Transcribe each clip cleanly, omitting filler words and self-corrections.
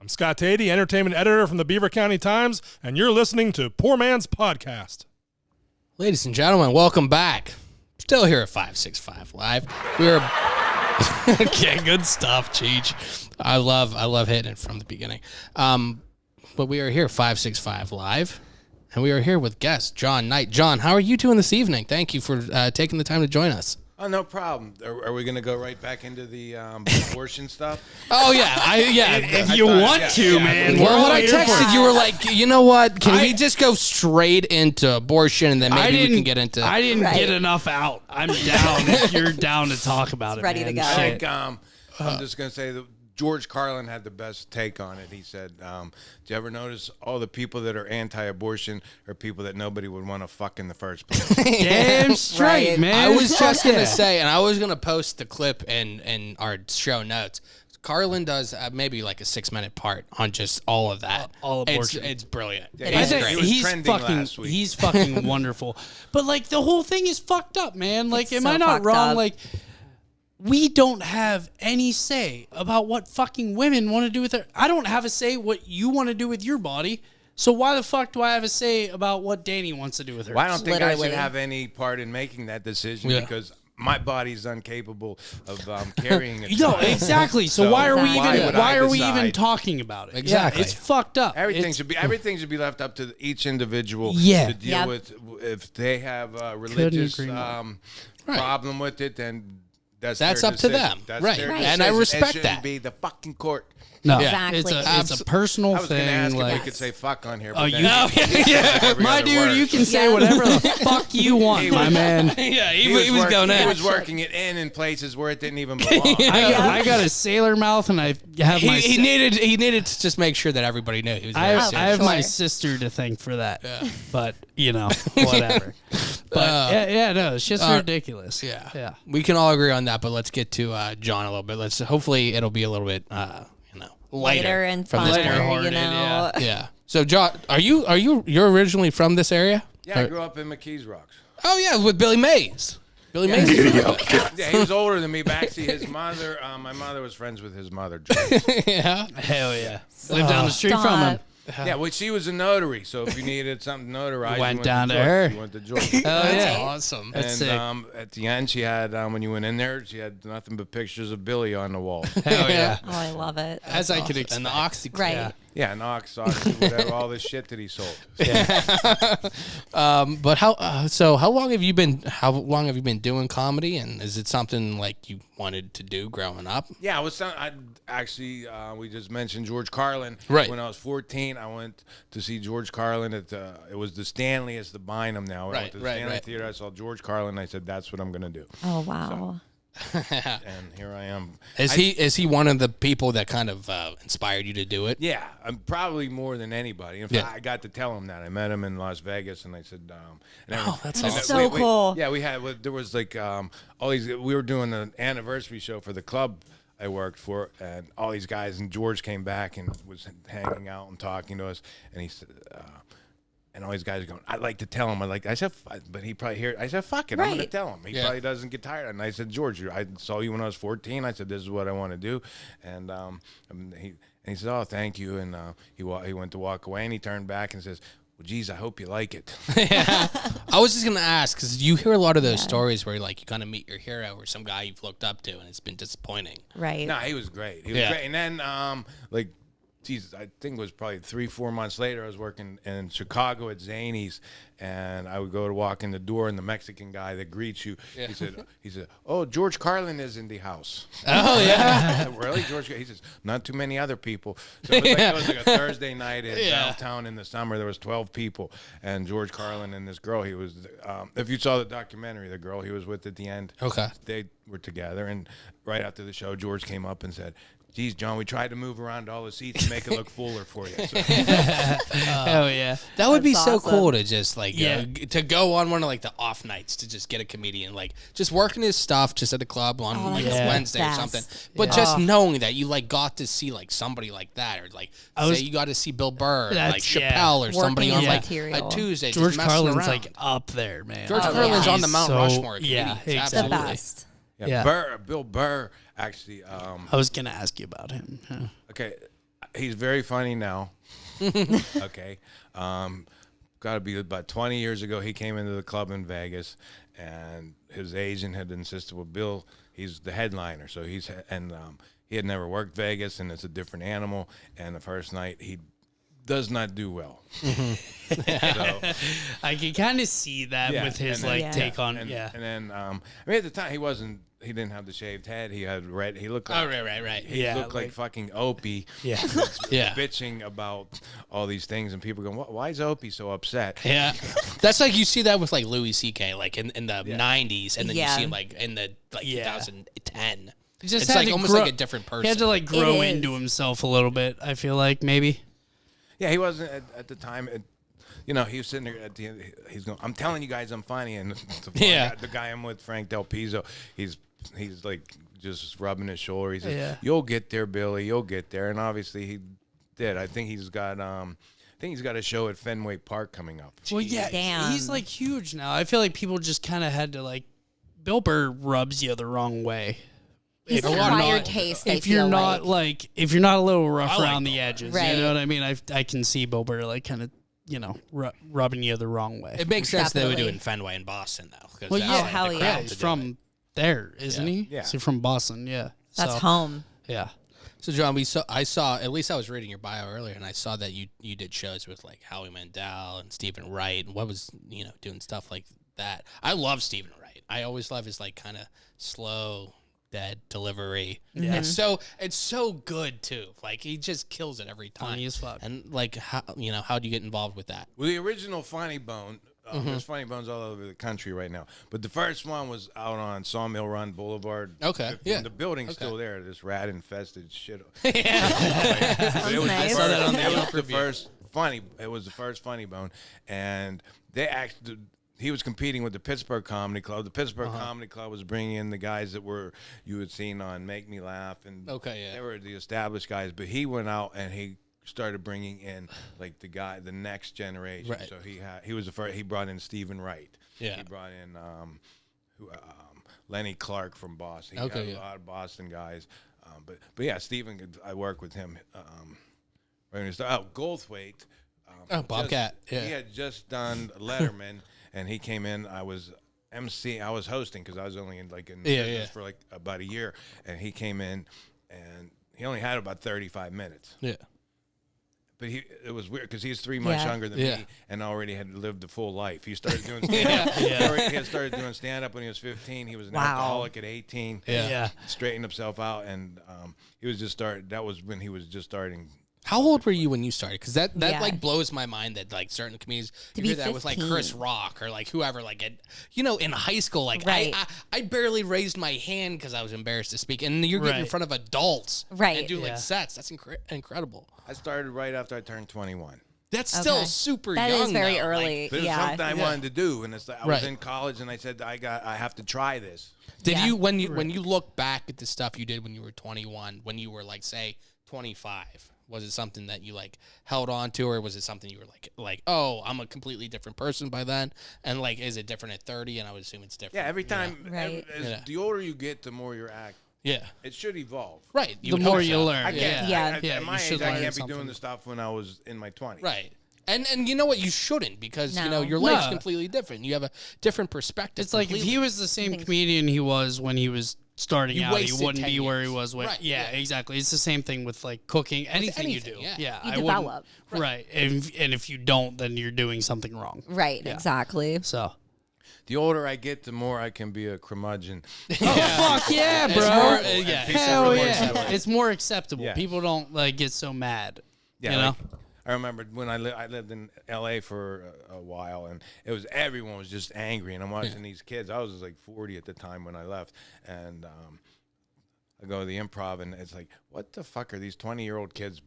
I'm Scott Tady, entertainment editor from the Beaver County Times, and you're listening to Poor Man's Podcast. Ladies and gentlemen, welcome back. Still here at 565 Live. We're okay, good stuff, Cheech. I love hitting it from the beginning. But we are here 565 Live, and we are here with guest John Knight. John, how are you doing this evening? Thank you for taking the time to join us. Oh, no problem. Are we going to go right back into the abortion stuff? Oh, yeah. If you want to, man. Well, when I texted, you were like, you know what? Can we just go straight into abortion and then maybe we can get into... I didn't get enough out. I'm down if you're down to talk about it, ready man. to go. I think I'm just going to say that George Carlin had the best take on it. He said, do you ever notice all the people that are anti-abortion are people that nobody would want to fuck in the first place? Damn straight, Right. man. I was just going to say, and I was going to post the clip in our show notes. Carlin does maybe like a 6-minute part on just all of that. All abortion. It's brilliant. Yeah, he was trending last week. He's fucking wonderful. But like the whole thing is fucked up, man. Like, It's am so I not fucked wrong? up. Like, we don't have any say about what fucking women want to do with their... I don't have a say what you want to do with your body. So why the fuck do I have a say about what Danii wants to do with her? Well, I don't think I Literally. should have any part in making that decision Yeah. because my body's incapable of carrying it. No, exactly. So why are we Exactly. even Why would I even decide? talking about it? Exactly. Yeah, it's fucked up. Everything It's- should be left up to each individual Yeah. to deal Yep. with. If they have a religious agree more. problem with it, then that's That's their up to decision. them. That's Right. their Right. decision. And I respect it shouldn't that. be the fucking court. No, Exactly. it's a personal I was going to thing. ask if we Like, could say fuck on here. oh, But you, then- every my other dude, word. you can say Yeah. whatever the fuck you want, He my was- man. Yeah, he was was going He in. was working it in places where it didn't even belong. I got a sailor mouth, and I have my. He needed to just make sure that everybody knew he was I very have, serious. my Sure. sister to thank for that, but whatever. But no, it's just ridiculous. Yeah. We can all agree on that, but let's get to John a little bit. Hopefully it'll be a little bit lighter Later and from this point. funner, you know. Yeah. So John, you're originally from this area? Yeah, I grew up in McKees Rocks. Oh yeah, with Billy Mays. Billy Mays. Is from there. Yeah, he was older than me, but actually his mother, my mother was friends with his mother. Yeah. Hell yeah. Live down the street from him. Yeah, well, she was a notary, so if you needed something notarized, You went you down to George. her. You went to George. Oh That's yeah. awesome. Awesome. That's sick. And at the end, she had, when you went in there, she had nothing but pictures of Billy on the wall. Hell yeah. Oh, I love it. As I could And expect. the Oxycontin. Right. Yeah. Yeah, Knox, whatever, all this shit that he sold. But how long have you been doing comedy, and is it something like you wanted to do growing up? Yeah, we just mentioned George Carlin. Right. When I was 14, I went to see George Carlin at it was the Stanley, it's the Bynum now. I went to the Stanley Theater, I saw George Carlin, I said, that's what I'm going to do. Oh, wow. And here I am. Is he one of the people that kind of inspired you to do it? Yeah, I'm probably more than anybody. In fact, Yeah. I got to tell him that. I met him in Las Vegas, and I said, That's That's awesome. so cool. Yeah, there was like all these. We were doing an anniversary show for the club I worked for, and all these guys. And George came back and was hanging out and talking to us, and he said. And all these guys are going, I'd like to tell him. I said, but he probably hear it. I said, fuck it, I'm going to Right. tell him. He probably doesn't get tired. And I said, George, I saw you when I was 14. I said, this is what I want to do. And he said, oh, thank you. And he went to walk away, and he turned back and says, well, geez, I hope you like it. I was just gonna ask because you hear a lot of those stories where like you kind of meet your hero or some guy you've looked up to, and it's been disappointing. Right. No, he was great. He was great. And then, Jesus, I think it was probably 3-4 months later, I was working in Chicago at Zany's, and I would go to walk in the door, and the Mexican guy that greets you, he said, oh, George Carlin is in the house. Oh yeah. I said, really, George? He says, not too many other people. So it was like a Thursday night in downtown in the summer. There was 12 people, and George Carlin and this girl. He was, if you saw the documentary, the girl he was with at the end. Okay. They were together, and right after the show, George came up and said, geez, John, we tried to move around all the seats to make it look fuller for you. So. Hell yeah. That would be That's so awesome. cool to just like Yeah. to go on one of like the off nights to just get a comedian like just working his stuff just at a club on like that's a the Wednesday or best. something. But just knowing that you like got to see like somebody like that or like say you got to see Bill Burr or, like That's- Chappelle or somebody Working on his like material. a Tuesday. George just messing Carlin's around. like up there, man. George Oh, Carlin's yeah. on the Mount So- Rushmore. Of yeah, comedians. exactly. The Absolutely. best. Yeah. Bill Burr, actually. I was gonna ask you about him. Yeah. Okay, he's very funny now. Okay. Got to be about 20 years ago, he came into the club in Vegas, and his agent had insisted, well, Bill, he's the headliner, so he had never worked Vegas, and it's a different animal, and the first night, he does not do well. So, I can kind of see that Yeah, with his and then- like take on and yeah. then, I mean, at the time, he didn't have the shaved head. He had red. He looked like, right. he Yeah, looked like fucking Opie. Yeah. Yeah. Bitching about all these things, and people going, why is Opie so upset? Yeah, that's like you see that with like Louis C.K. like in the '90s, and then you Yeah. see him like in the like Yeah. 2010. He just It's had like to almost grow- like a different person. He had to like grow It into is. himself a little bit. I feel like maybe. Yeah, he wasn't at the time. You know, he was sitting there at the end. He's going, I'm telling you guys, I'm funny. And the guy I'm with, Frank Del Pizzo, he's like just rubbing his shoulder. He says, Yeah. "You'll get there, Billy. You'll get there." And obviously he did. I think he's got a show at Fenway Park coming up. Well, yeah, Damn. he's like huge now. I feel like people just kind of had to like. Bill Burr rubs you the wrong way. He's a an lot of acquired not- taste. If I you're feel not like, if you're not a little rough I like around the Bill Burr. edges, Right. you know what I mean? I can see Bill Burr like kind of, rubbing you the wrong way. It makes sense they would do it Definitely. in Fenway in Boston though. 'Cause Well, that's, yeah, like, hell the yeah. crowd Yeah, to he's do from it. there, isn't he? Yeah. Is he from Boston? Yeah. that's So, home. Yeah. So John, I saw at least I was reading your bio earlier, and I saw that you did shows with like Howie Mandel and Stephen Wright, and what was doing stuff like that. I love Stephen Wright. I always love his like kind of slow, dead delivery. Yeah. It's so good too. Like he just kills it every time. Funny as fuck. And like how do you get involved with that? Well, the original Funny Bone, there's Funny Bones all over the country right now. But the first one was out on Sawmill Run Boulevard. Okay, yeah. The building's Okay. still there, this rat-infested shit. Sounds nice. saw that on the It was Yelp the review. first Funny. It was the first Funny Bone, and they actually. He was competing with the Pittsburgh Comedy Club. The Pittsburgh Comedy Club was bringing in the guys that you had seen on Make Me Laugh, and Okay, yeah. they were the established guys. But he went out and he started bringing in like the next generation. Right. So he was the first. He brought in Stephen Wright. Yeah. He brought in Lenny Clark from Boston. He Okay, had yeah. a lot of Boston guys. But yeah, Stephen. I worked with him. Right when he started. Goldthwait. Bobcat. Yeah. He had just done Letterman, and he came in. I was hosting because I was only in business yeah. for like about a year, and he came in, and he only had about 35 minutes. Yeah. But it was weird because he's 3 months Yeah. younger than Yeah. me, and already had lived a full life. He started doing stand-up. He had started doing stand-up when he was 15. He was an Wow. alcoholic at 18. Yeah. Straightened himself out, and he was just started. That was when he was just starting. How old were you when you started? Because that Yeah. like blows my mind that like certain comedians To you be hear that with like 15. Chris Rock or like whoever like in high school like Right. I barely raised my hand because I was embarrassed to speak, and you're getting in Right. front of adults Right. and do like Yeah. sets. That's incredible. I started right after I turned 21. That's still Okay. super That young. is very though. Like, early. But it was Yeah. something I wanted to do, and it's like, I was Right. in college, and I said I have to try this. did Yeah. you when you look back at the stuff you did when you were 21, when you were like say 25? Was it something that you like held on to, or was it something you were like, oh, I'm a completely different person by then? And like, is it different at 30? And I would assume it's different. Yeah, every time. Right. The older you get, the more your act. Yeah. It should evolve. Right. You The would more hope you so. learn. I can't. Yeah. At Yeah, my you should age, I learn can't be something. doing the stuff when I was in my 20s. Right. And you know what? You shouldn't, because No. your life's No. completely different. You have a different perspective. It's like if he was the same comedian he was when he was starting You out, he wasted wouldn't 10 be where he years. was when. Right, Yeah, yeah. exactly. It's the same thing with like cooking, anything, you anything, do. yeah. You I wouldn't- develop. Right. And if you don't, then you're doing something wrong. Right. Yeah. Exactly. So. The older I get, the more I can be a curmudgeon. Oh fuck yeah, It's bro! more- yeah. Hell Except for yeah! Lord Stewart. It's more acceptable. Yeah. People don't like get so mad. Yeah, you know. like, I remember when I lived in L.A. for a while, and everyone was just angry, and I'm watching these kids. I was like 40 at the time when I left, and I go to the Improv, and it's like, what the fuck are these 20-year-old kids?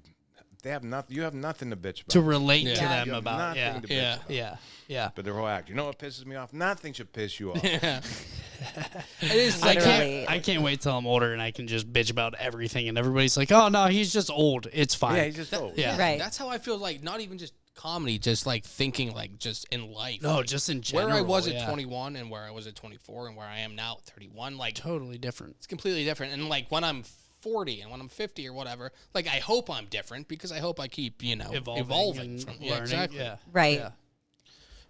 They have nothing. You have nothing to bitch about. To relate to Yeah. them You have about. nothing Yeah. to bitch Yeah. about. Yeah. But their whole act. You know what pisses me off? Nothing should piss you off. It is I like Literally. can't wait till I'm older and I can just bitch about everything and everybody's like, oh no, he's just old. It's fine. Yeah, he's just old. Yeah. Right. That's how I feel. Like not even just comedy, just like thinking, like just in life. No, Like, just in general. where I was at yeah. 21 and where I was at 24 and where I am now at 31. Like Totally different. it's completely different. And like when I'm 40 and when I'm 50 or whatever, like I hope I'm different because I hope I keep, evolving and from learning. exactly. Yeah. Right. Yeah.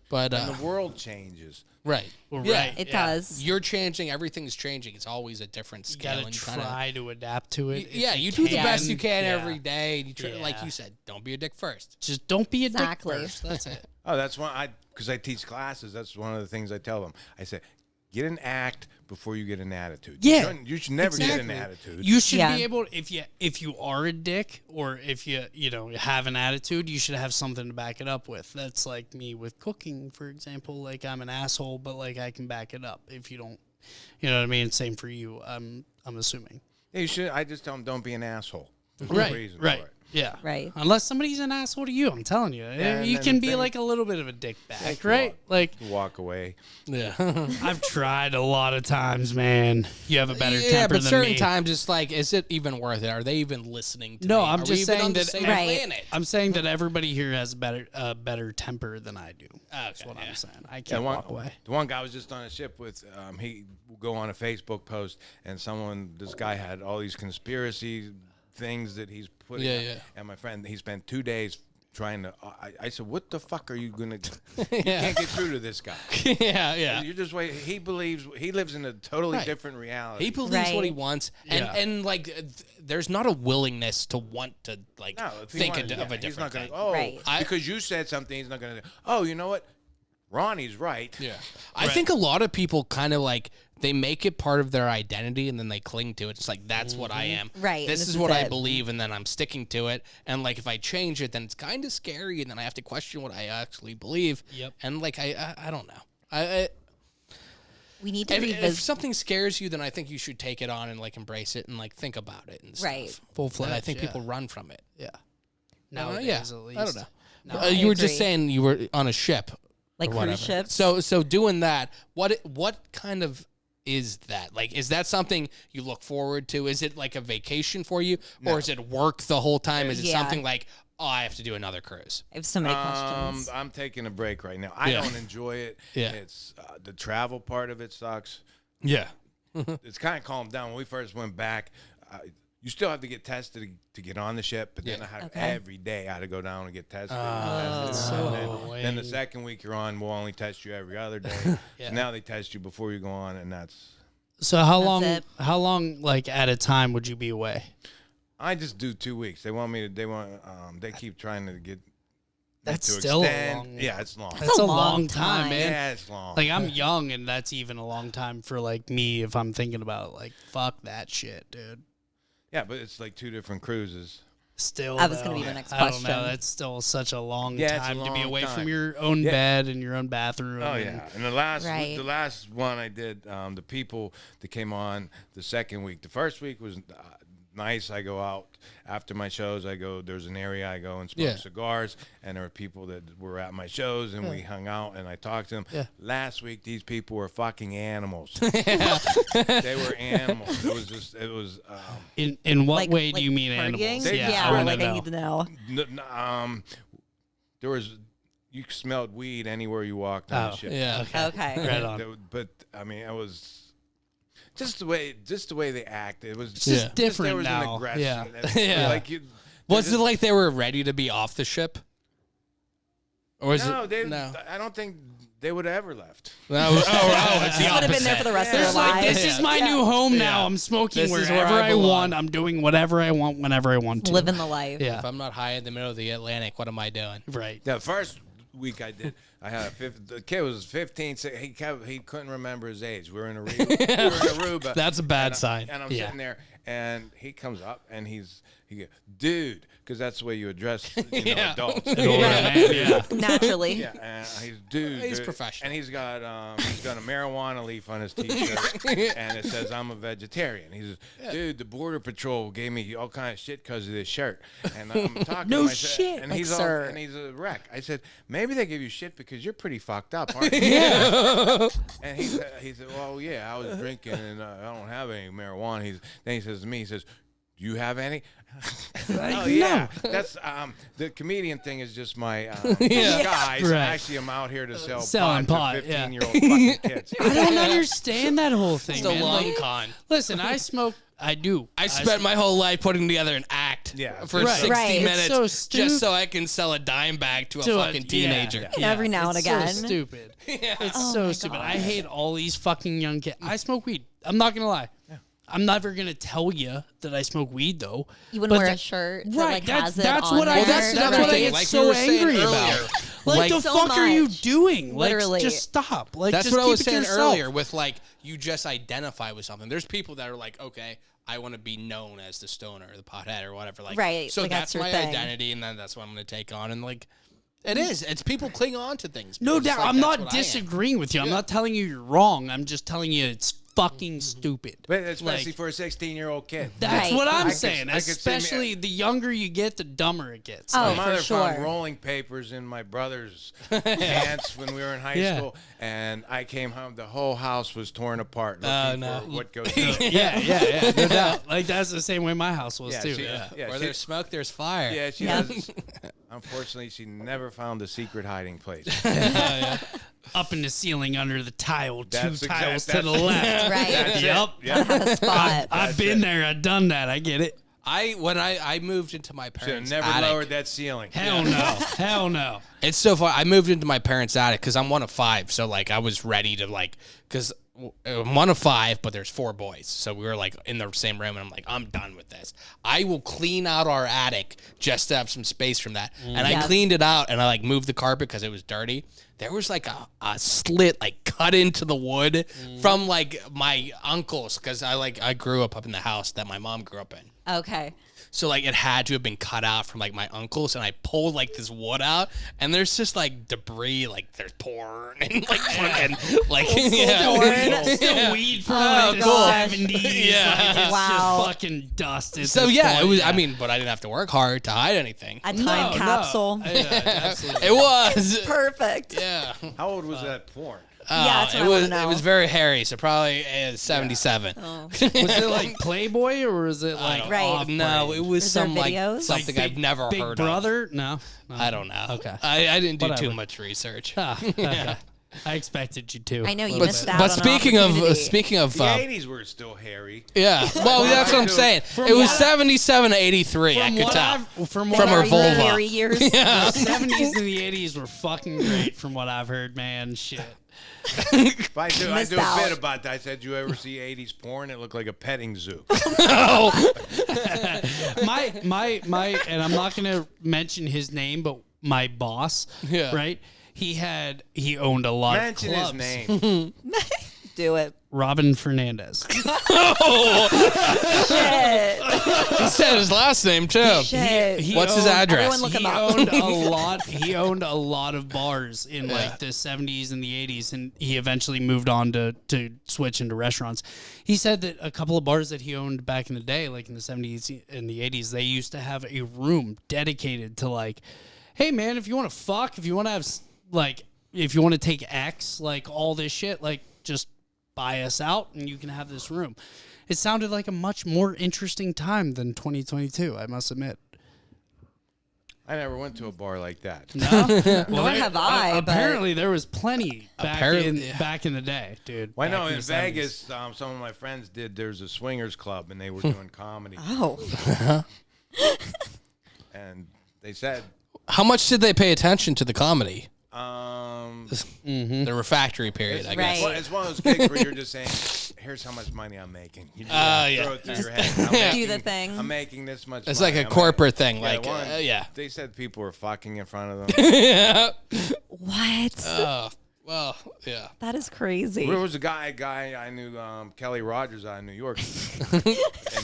But And the world changes. right. Well, Yeah. right. It yeah. does. You're changing, everything's changing. It's always a different You scale. gotta and try to adapt to it. Yeah, if you do the can. best you can Yeah. every day. You try, like Yeah. you said, don't be a dick first. Just don't be a Exactly. dick first. That's it. Oh, that's one because I teach classes. That's one of the things I tell them. I say, get an act before you get an attitude. Yeah, You should never get an exactly. attitude. You should Yeah. be able, if you are a dick or if you have an attitude, you should have something to back it up with. That's like me with cooking, for example. Like I'm an asshole, but like I can back it up. If you don't, you know what I mean. Same for you. I'm assuming. Yeah, you should. I just tell them don't be an asshole. There's no reason for Right. it. Yeah. Right. Unless somebody's an asshole to you, I'm telling you, and you then- can be then- like a little bit of a dick Yeah, back, you right? Like walk away. Yeah. I've tried a lot of times, man. You have a better yeah, temper but than certain me. times it's like, is it even worth it? Are they even listening to No, me? I'm Are just we even saying on the that- same Right. planet? I'm saying that everybody here has better temper than I do. That's Okay, what yeah. I'm saying. I Yeah, can't walk away. The one guy was just on a ship with. He will go on a Facebook post, and this guy had all these conspiracy things that he's putting. Yeah, out. yeah. And my friend, he spent 2 days trying to. I said, "What the fuck are you gonna? You can't get through to this guy. yeah, yeah. You're just waiting. He lives in a totally Right. different reality. He believes what he Right. wants, Yeah. and like, there's not a willingness to want to like no, if he think wanted- of a he's different not gonna. thing. Oh, Right. because you said something, he's not gonna. Oh, you know what? Ronnie's right. Yeah. I think a lot of people kind of like they make it part of their identity and then they cling to it. It's like that's what I am. Right, This and is this what is I it. believe and then I'm sticking to it. And like if I change it then it's kind of scary and then I have to question what I actually believe. Yep. And like I don't know. I We need to if revisit. something scares you then I think you should take it on and like embrace it and like think about it and stuff. Right. And I think yeah. people run from it. Yeah. Yeah. Nowadays, at least. I don't know. No, I you were just agree. saying you were on a ship. Like or cruise whatever. ships? So doing that, what kind of is that? Like, is that something you look forward to? Is it like a vacation for you, or is it work the whole time? Is it Yeah. something like, oh, I have to do another cruise? I have so many questions. I'm taking a break right now. I Yeah. don't enjoy it. Yeah. It's the travel part of it sucks. Yeah. It's kind of calmed down when we first went back. You still have to get tested to get on the ship, but then Yeah. I had Okay. every day I had to go down and get tested. Then the second week you're on, we'll only test you every other day. So now they test you before you go on, and that's. So how it. long like at a time would you be away? I just do 2 weeks. They want me to. They keep trying to get. That's to still a extend. long. Yeah, it's long. That's a a long long time, time. man. Yeah, it's long. Like I'm young, and that's even a long time for like me if I'm thinking about like fuck that shit, dude. yeah, but it's like 2 different cruises. Still, That was gonna though, be the next I don't question. know. That's still such a long Yeah, it's a time to be long away time. from your own Yeah. bed and your own bathroom. Oh and- yeah, and the Right. last one I did, the people that came on the second week. The first week was nice. I go out after my shows. There's an area I go and smoke Yeah. cigars, and there were people that were at my shows, and we hung out, and I talked to them. Yeah. Last week, these people were fucking animals. They were animals. It was. In what way do you mean partying? animals? They Yeah, just- wanna like I know. need to know. There was. You smelled weed anywhere you walked on the ship. Yeah. Okay. Right on. But I mean, it was just the way they acted. It was just Yeah. different there was now. An aggression. Yeah. It's Yeah. Like you, Was just- it like they were ready to be off the ship? Or is No, it no? I don't think they would have ever left. No, it's the Would have been there opposite. for the rest of There's their like lives. this is my Yeah. new home now. Yeah. I'm smoking This is wherever where I I belong. want. I'm doing whatever I want whenever I want to. Living the life. Yeah. If I'm not high in the middle of the Atlantic, what am I doing? Right. The first week I did, I had the kid was 15. So he couldn't remember his age. We were in Aruba. That's a bad and sign. And I'm Yeah. sitting there, and he comes up, and he goes, dude, because that's the way you address Yeah. adults. Yeah. Naturally. Yeah, and he's dude. He's dude. professional. And he's got a marijuana leaf on his t-shirt, and it says I'm a vegetarian. He says, dude, the border patrol gave me all kind of shit because of this shirt. And I'm talking No to myself, shit. and Like, he's sir. and he's a wreck. I said, maybe they give you shit because you're pretty fucked up, aren't you? Yeah. And he said, well, yeah, I was drinking and I don't have any marijuana. Then he says to me, he says, do you have any? Oh yeah, that's the comedian thing is just my disguise. Right. Actually, I'm out here to sell Selling pot pot, to yeah. 15-year-old fucking kids. I don't understand that whole thing. It's the man. long Like, con. listen, I I do. I spent my whole life putting together an act for Right. 60 Right. minutes It's so just stupid. so I can sell a dime bag to a fucking teenager. Every now and it's again. So stupid. It's Oh so my stupid. God. I hate all these fucking young kids. I smoke weed. I'm not gonna lie. I'm never gonna tell you that I smoke weed though. You wouldn't But wear a that- shirt that Right, like that's- has it that's on what I- there. that's what another I thing. get Like we so were saying angry earlier. about. Like the so fuck are you much. doing? Like, Literally. just stop. Like, That's just what I keep was it to saying yourself. earlier with like you just identify with something. There's people that are like, okay, I want to be known as the stoner or the pothead or whatever. Like, Right, so like, that's that's your my thing. identity, and then that's what I'm going to take on. And like, it is. It's people cling on to things. No because, doubt. like, I'm that's not what I am. disagreeing with you. I'm not telling you you're wrong. I'm just telling you it's fucking stupid. But especially Like, for a 16-year-old kid. That's Right. what I'm I could- saying. I could see me- Especially the younger you get, the dumber it gets. Oh, My for mother found sure. rolling papers in my brother's pants when we were in high Yeah. school, and I came home. The whole house was torn apart looking Oh, no. for what goes on. yeah, no doubt. Like that's the same way my house was Yeah, too. she- Yeah. yeah, Where she- there's smoke, there's fire. Yeah, she Yeah. does. Unfortunately, she never found a secret hiding place. Up in the ceiling under the tile, That's two exact- tiles to that's- the left. Right. That's Yep. it. Yeah. Had a spot. I've been there. I've done that. I get it. When I moved into my Should have parents' never attic. lowered that ceiling. Hell no. Hell no. It's so far. I moved into my parents' attic because I'm one of 5. So like I was ready to like because I'm one of 5, but there's 4 boys. So we were like in the same room, and I'm like, I'm done with this. I will clean out our attic just to have some space from that. And I Yeah. cleaned it out, and I like moved the carpet because it was dirty. There was like a slit like cut into the wood from like my uncle's because I grew up in the house that my mom grew up in. Okay. So like it had to have been cut out from like my uncle's, and I pulled like this wood out, and there's just like debris, like there's porn and like fucking like porn. Still weed from Oh, like the gosh. 70s. Yeah. Like, it's Wow. just fucking dust. at So this yeah, point. it was. Yeah. I mean, but I didn't have to work hard to hide anything. A No, time no. capsule. Yeah, absolutely. It was. Perfect. Yeah. How old was that porn? Yeah, that's what it I was. wanna know. It was very hairy, so probably 77. Was it like Playboy or was it like Right. off No, brand? it was Was there some like videos? something Like I've never Big heard Brother? No. No. of. I don't know. Okay. I didn't do too Whatever. much research. Ah, okay. I expected you to. I know you But, missed out but on an speaking of opportunity. The 80s were still hairy. yeah, well that's what I'm saying. It was 77 to 83. I could tell. From The From her hairy, vulva. hairy years. The 70s and the 80s were fucking great from what I've heard, man. Shit. If I do Missed a out. bit about that. I said, you ever see 80s porn? It looked like a petting zoo. My, and I'm not gonna mention his name, but my boss, Yeah. right? He owned a lot Mention of his clubs. name. Do it. Robin Fernandez. Shit. He said his last name too. Shit. He What's his owned- address? Everyone look he him up. owned a lot. He owned a lot of bars in like the 70s and the 80s, and he eventually moved on to switch into restaurants. He said that a couple of bars that he owned back in the day, like in the 70s and the 80s, they used to have a room dedicated to like, hey man, if you want to fuck, if you want to have like, if you want to take X, like all this shit, like just buy us out and you can have this room. It sounded like a much more interesting time than 2022, I must admit. I never went to a bar like that. Nor have I, but Apparently, there was plenty Apparently, yeah. back in the day, dude. Well, I know back in the 70s. Vegas, some of my friends did. There's a swingers club, and they were doing comedy. oh, And they said, How much did they pay attention to the comedy? Mm-hmm. The refractory period, I guess. Right. well, it's one of those gigs where you're just saying, here's how much money I'm making. You just yeah. throw it through your head. I'm do the making- thing. I'm making this much It's money. like a I'm corporate thing. Yeah, Like, one, yeah. They said people were fucking in front of them. Yeah. What? Well, yeah. That is crazy. There was a guy I knew, Kelly Rogers out of New York. In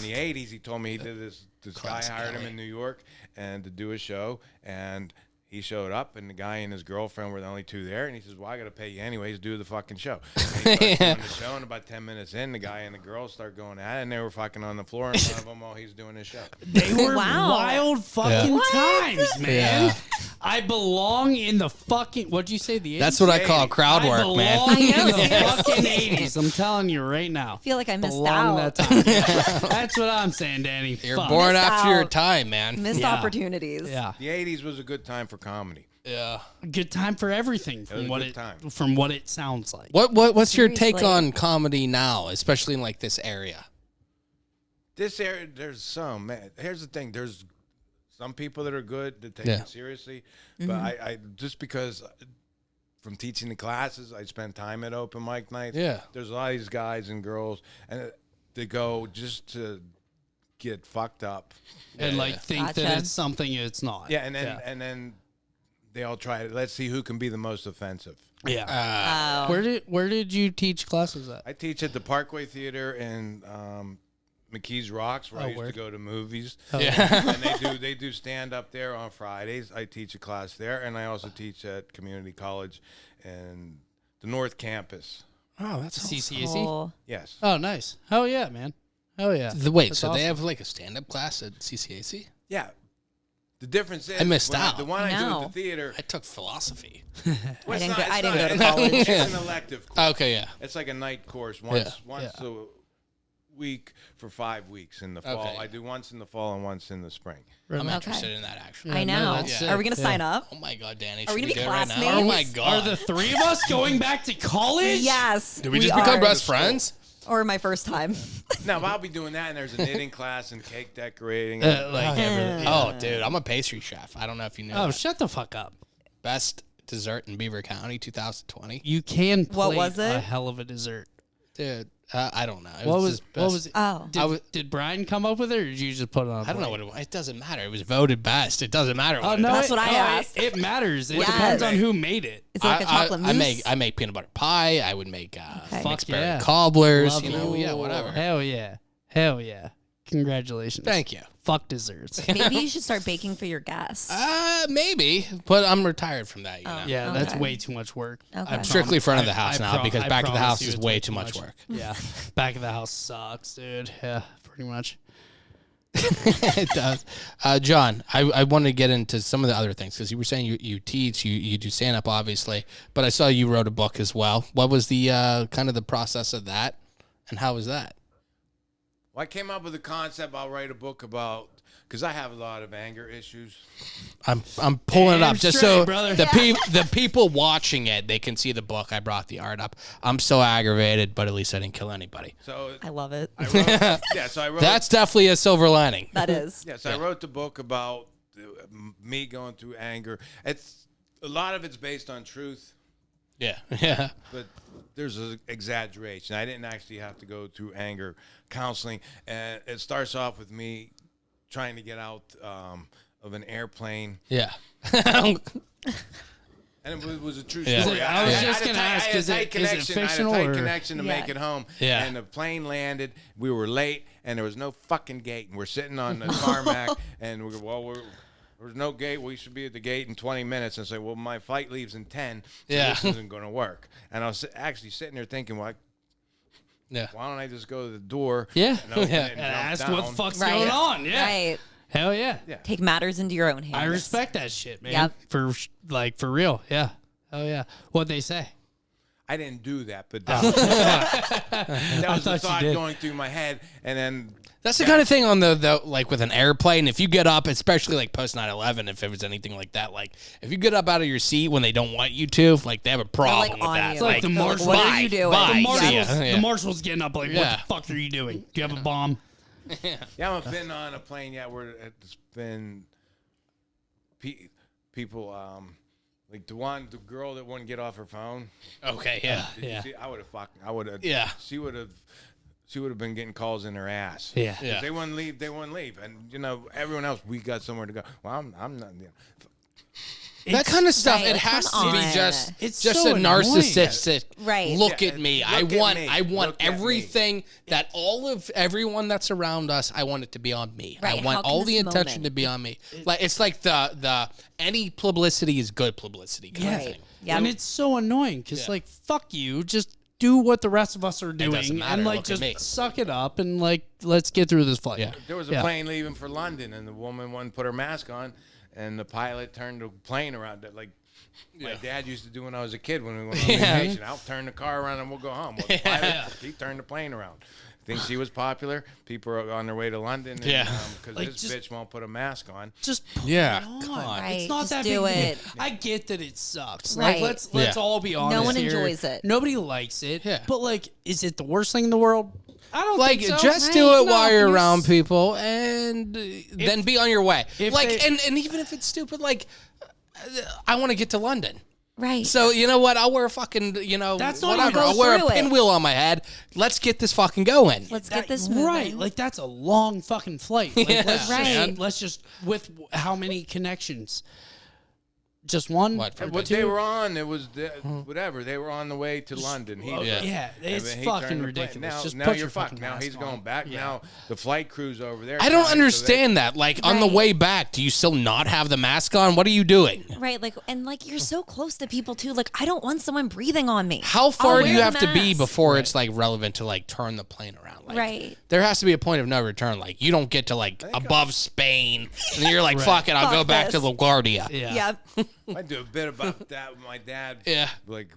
the 80s, he told me he did this guy hired him in New York and to do a show, and he showed up, and the guy and his girlfriend were the only two there, and he says, well, I got to pay you anyways, do the fucking show. And he started doing the show, and about 10 minutes in, the guy and the girl start going at it, and they were fucking on the floor in front of him while he's doing his show. They were Wow. wild fucking times, man. Yeah. I belong in the fucking. What'd you say? The 80s? That's what I call crowd I work, man. belong in know, the seriously. fucking 80s. I'm telling you right now. I feel like I missed Belong out. that time. That's what I'm saying, Danny. You're Fuck. born Missed after your out. time, man. Missed Yeah. opportunities. Yeah, The 80s was a good time for comedy. Yeah. good time for everything was from a what good it time. from what it sounds like. What's your take Seriously. on comedy now, especially in like this area? This area, there's some, man. Here's the thing. There's some people that are good that take Yeah. it seriously. But I just because from teaching the classes, I spend time at open mic nights. Yeah. There's a lot of these guys and girls, and they go just to get fucked up. And like think Gotcha. that it's something it's not. Yeah, and then they all try it. Let's see who can be the most offensive. Yeah. Oh. Where did you teach classes at? I teach at the Parkway Theater in McKees Rocks, where I used word. to go to movies. Yeah. And they do stand up there on Fridays. I teach a class there, and I also teach at community college and the North Campus. Oh, that's CCAC? Cool. Yes. Oh, nice. Oh yeah, man. Oh yeah. Wait, That's so they awesome. have like a stand-up class at CCAC? Yeah. The difference is I missed when out. the one I do No. at the theater. I took philosophy. well, it's I didn't it's go to college. It's an elective course. Okay, yeah. It's like a night course once Yeah. a week for 5 weeks in the fall. Okay. I do once in the fall and once in the spring. I'm Okay. interested in that actually. I no, know. that's Are we gonna sick. sign up? Oh my god, Danny. Are we should gonna be do it right now? classmates? Oh my Are god. the three of us going back to college? Yes. Did we just become best friends? Or my first time. No, but I'll be doing that, and there's a knitting class and cake decorating. Like everything. Oh, dude, I'm a pastry chef. I don't know if you know. Oh, that. shut the fuck up. Best dessert in Beaver County 2020. You can What plate was it? a hell of a dessert. Dude, I don't know. It What was his best- it? Oh. Did Brian come up with it, or did you just put it on? I don't know what it was. It doesn't matter. It was voted best. It doesn't matter. Oh What no, it That's is. what I asked. It matters. It Yes. depends on who made it. Is it like a chocolate mousse? I make peanut butter pie. I would make Okay. Fuck mixed berry yeah. cobblers. Love you know, it. yeah, whatever. Hell yeah. Hell yeah. Congratulations. Thank you. Fuck desserts. Maybe you should start baking for your guests. Maybe, but I'm retired from that. You know, Yeah, that's Okay. way too much work. Okay. I strictly front of the I- house I now because I back of the promise house you is it's way too much work. Yeah, back of the house sucks, dude. Yeah, pretty much. It does. John, I wanted to get into some of the other things because you were saying you teach, you do stand up, obviously, but I saw you wrote a book as well. What was the kind of the process of that, and how was that? Well, I came up with the concept. I'll write a book about because I have a lot of anger issues. I'm pulling it Damn up just straight, so brother. the people watching it, they can see the book. I brought the art up. I'm so aggravated, but at least I didn't kill anybody. So I love it. I wrote. Yeah, so I wrote. That's definitely a silver lining. That is. Yes, I wrote the book about me going through anger. It's a lot of it's based on truth, Yeah, yeah. but there's an exaggeration. I didn't actually have to go through anger counseling, and it starts off with me trying to get out of an airplane, Yeah. and it was a true Yeah. story. I was had just a gonna tight- ask, I had a is it- tight is it connection. I had a fictional tight or- connection to Yeah. make it home, Yeah. and the plane landed. We were late, and there was no fucking gate, and we're sitting on the tarmac, and we go, there's no gate. We should be at the gate in 20 minutes. And say, well, my flight leaves in 10. So Yeah. this isn't going to work. And I was actually sitting there thinking, well, Yeah. why don't I just go to the door? Yeah. And open Yeah. it and And jump ask down? what the fuck's Right. going on. Yeah. Right. Hell yeah. Yeah. Take matters into your own hands. I respect that shit, man. Yep. For real. Yeah. Oh yeah. What'd they say? I didn't do that, but that was the thought you thought did. going through my head. And then That's the kind of thing on the like with an airplane. If you get up, especially like post 9/11, if it was anything like that, like if you get up out of your seat when they don't want you to, like they have a problem like, with on that. you. It's like the marshals. What are you doing? Bye. The See marshals, ya. Yeah. the marshals getting up like, what Yeah. the fuck are you doing? Do you have a bomb? yeah, I haven't been on a plane yet where it's been people like the girl that wouldn't get off her phone. Okay, yeah. Did you see? I would have. Yeah. She would have been getting calls in her ass. Yeah. Yeah. If they wouldn't leave. They wouldn't leave. And everyone else, we got somewhere to go. Well, I'm not. That kind of stuff, Right, it has come to be on. just It's just so a annoying. narcissistic. Right. Look Yeah, at me. look I at want me. I want Look at me. everything that everyone that's around us, I want it to be on me. Right, I how want can all the this attention moment- to be on me. Like it's like the any publicity is good publicity kind of Right. thing. Yeah. And it's so annoying because, Yeah. like, fuck you. Just do what the rest of us are doesn't doing matter. and, like, Look at me. just suck it up and, like, let's get through this flight. Yeah. There was a plane leaving for London, and the woman wouldn't put her mask on, and the pilot turned the plane around. Like my dad used to do when I was a kid when we went on vacation. I'll turn the car around and we'll go home. Well, the pilot, he turned the plane around. think she was popular. People are on their way to London. Yeah. Because Like, this just- bitch won't put a mask on. Just put Yeah, it on. come on. Right, It's not just that do big. it. I get that it sucks. Right. Like let's Yeah. all be honest. one here. enjoys it. Nobody likes it. Yeah. But like, is it the worst thing in the world? I don't Like, think so. just Right. do it No, while you're it's- around people, and then be on your way. if Like, they- and even if it's stupid, like, I want to get to London. Right. So, you know what? I'll wear a fucking, That's not whatever. even- I'll wear a Go through it. pinwheel on my head. Let's get this fucking going. Let's get this moving. right. Like that's a long fucking flight. Like, Yeah. Right. Let's just with how many connections? Just one. What, for What two? they were on, it was whatever. They were on the way to London. He, Yeah, it's and he fucking turned the ridiculous. plane. Now, Just now put you're your fucked. fucking Now mask he's on. going back. Yeah. Now the flight crew's over there. I don't flying, so understand that. Like, on the Right. way back, do you still not have the mask on? What are you doing? Right. Like, and like, you're so close to people too. Like, I don't want someone breathing on me. How far I'll do you wear have the to be mask. before it's, like, relevant to, like, turn the plane around? Like, Right. there has to be a point of no return. Like, you don't get to, like, above Spain, and then you're like, fuck it, I'll go Fuck back to this. LaGuardia. Yeah. I do a bit about that with my dad. Yeah. Like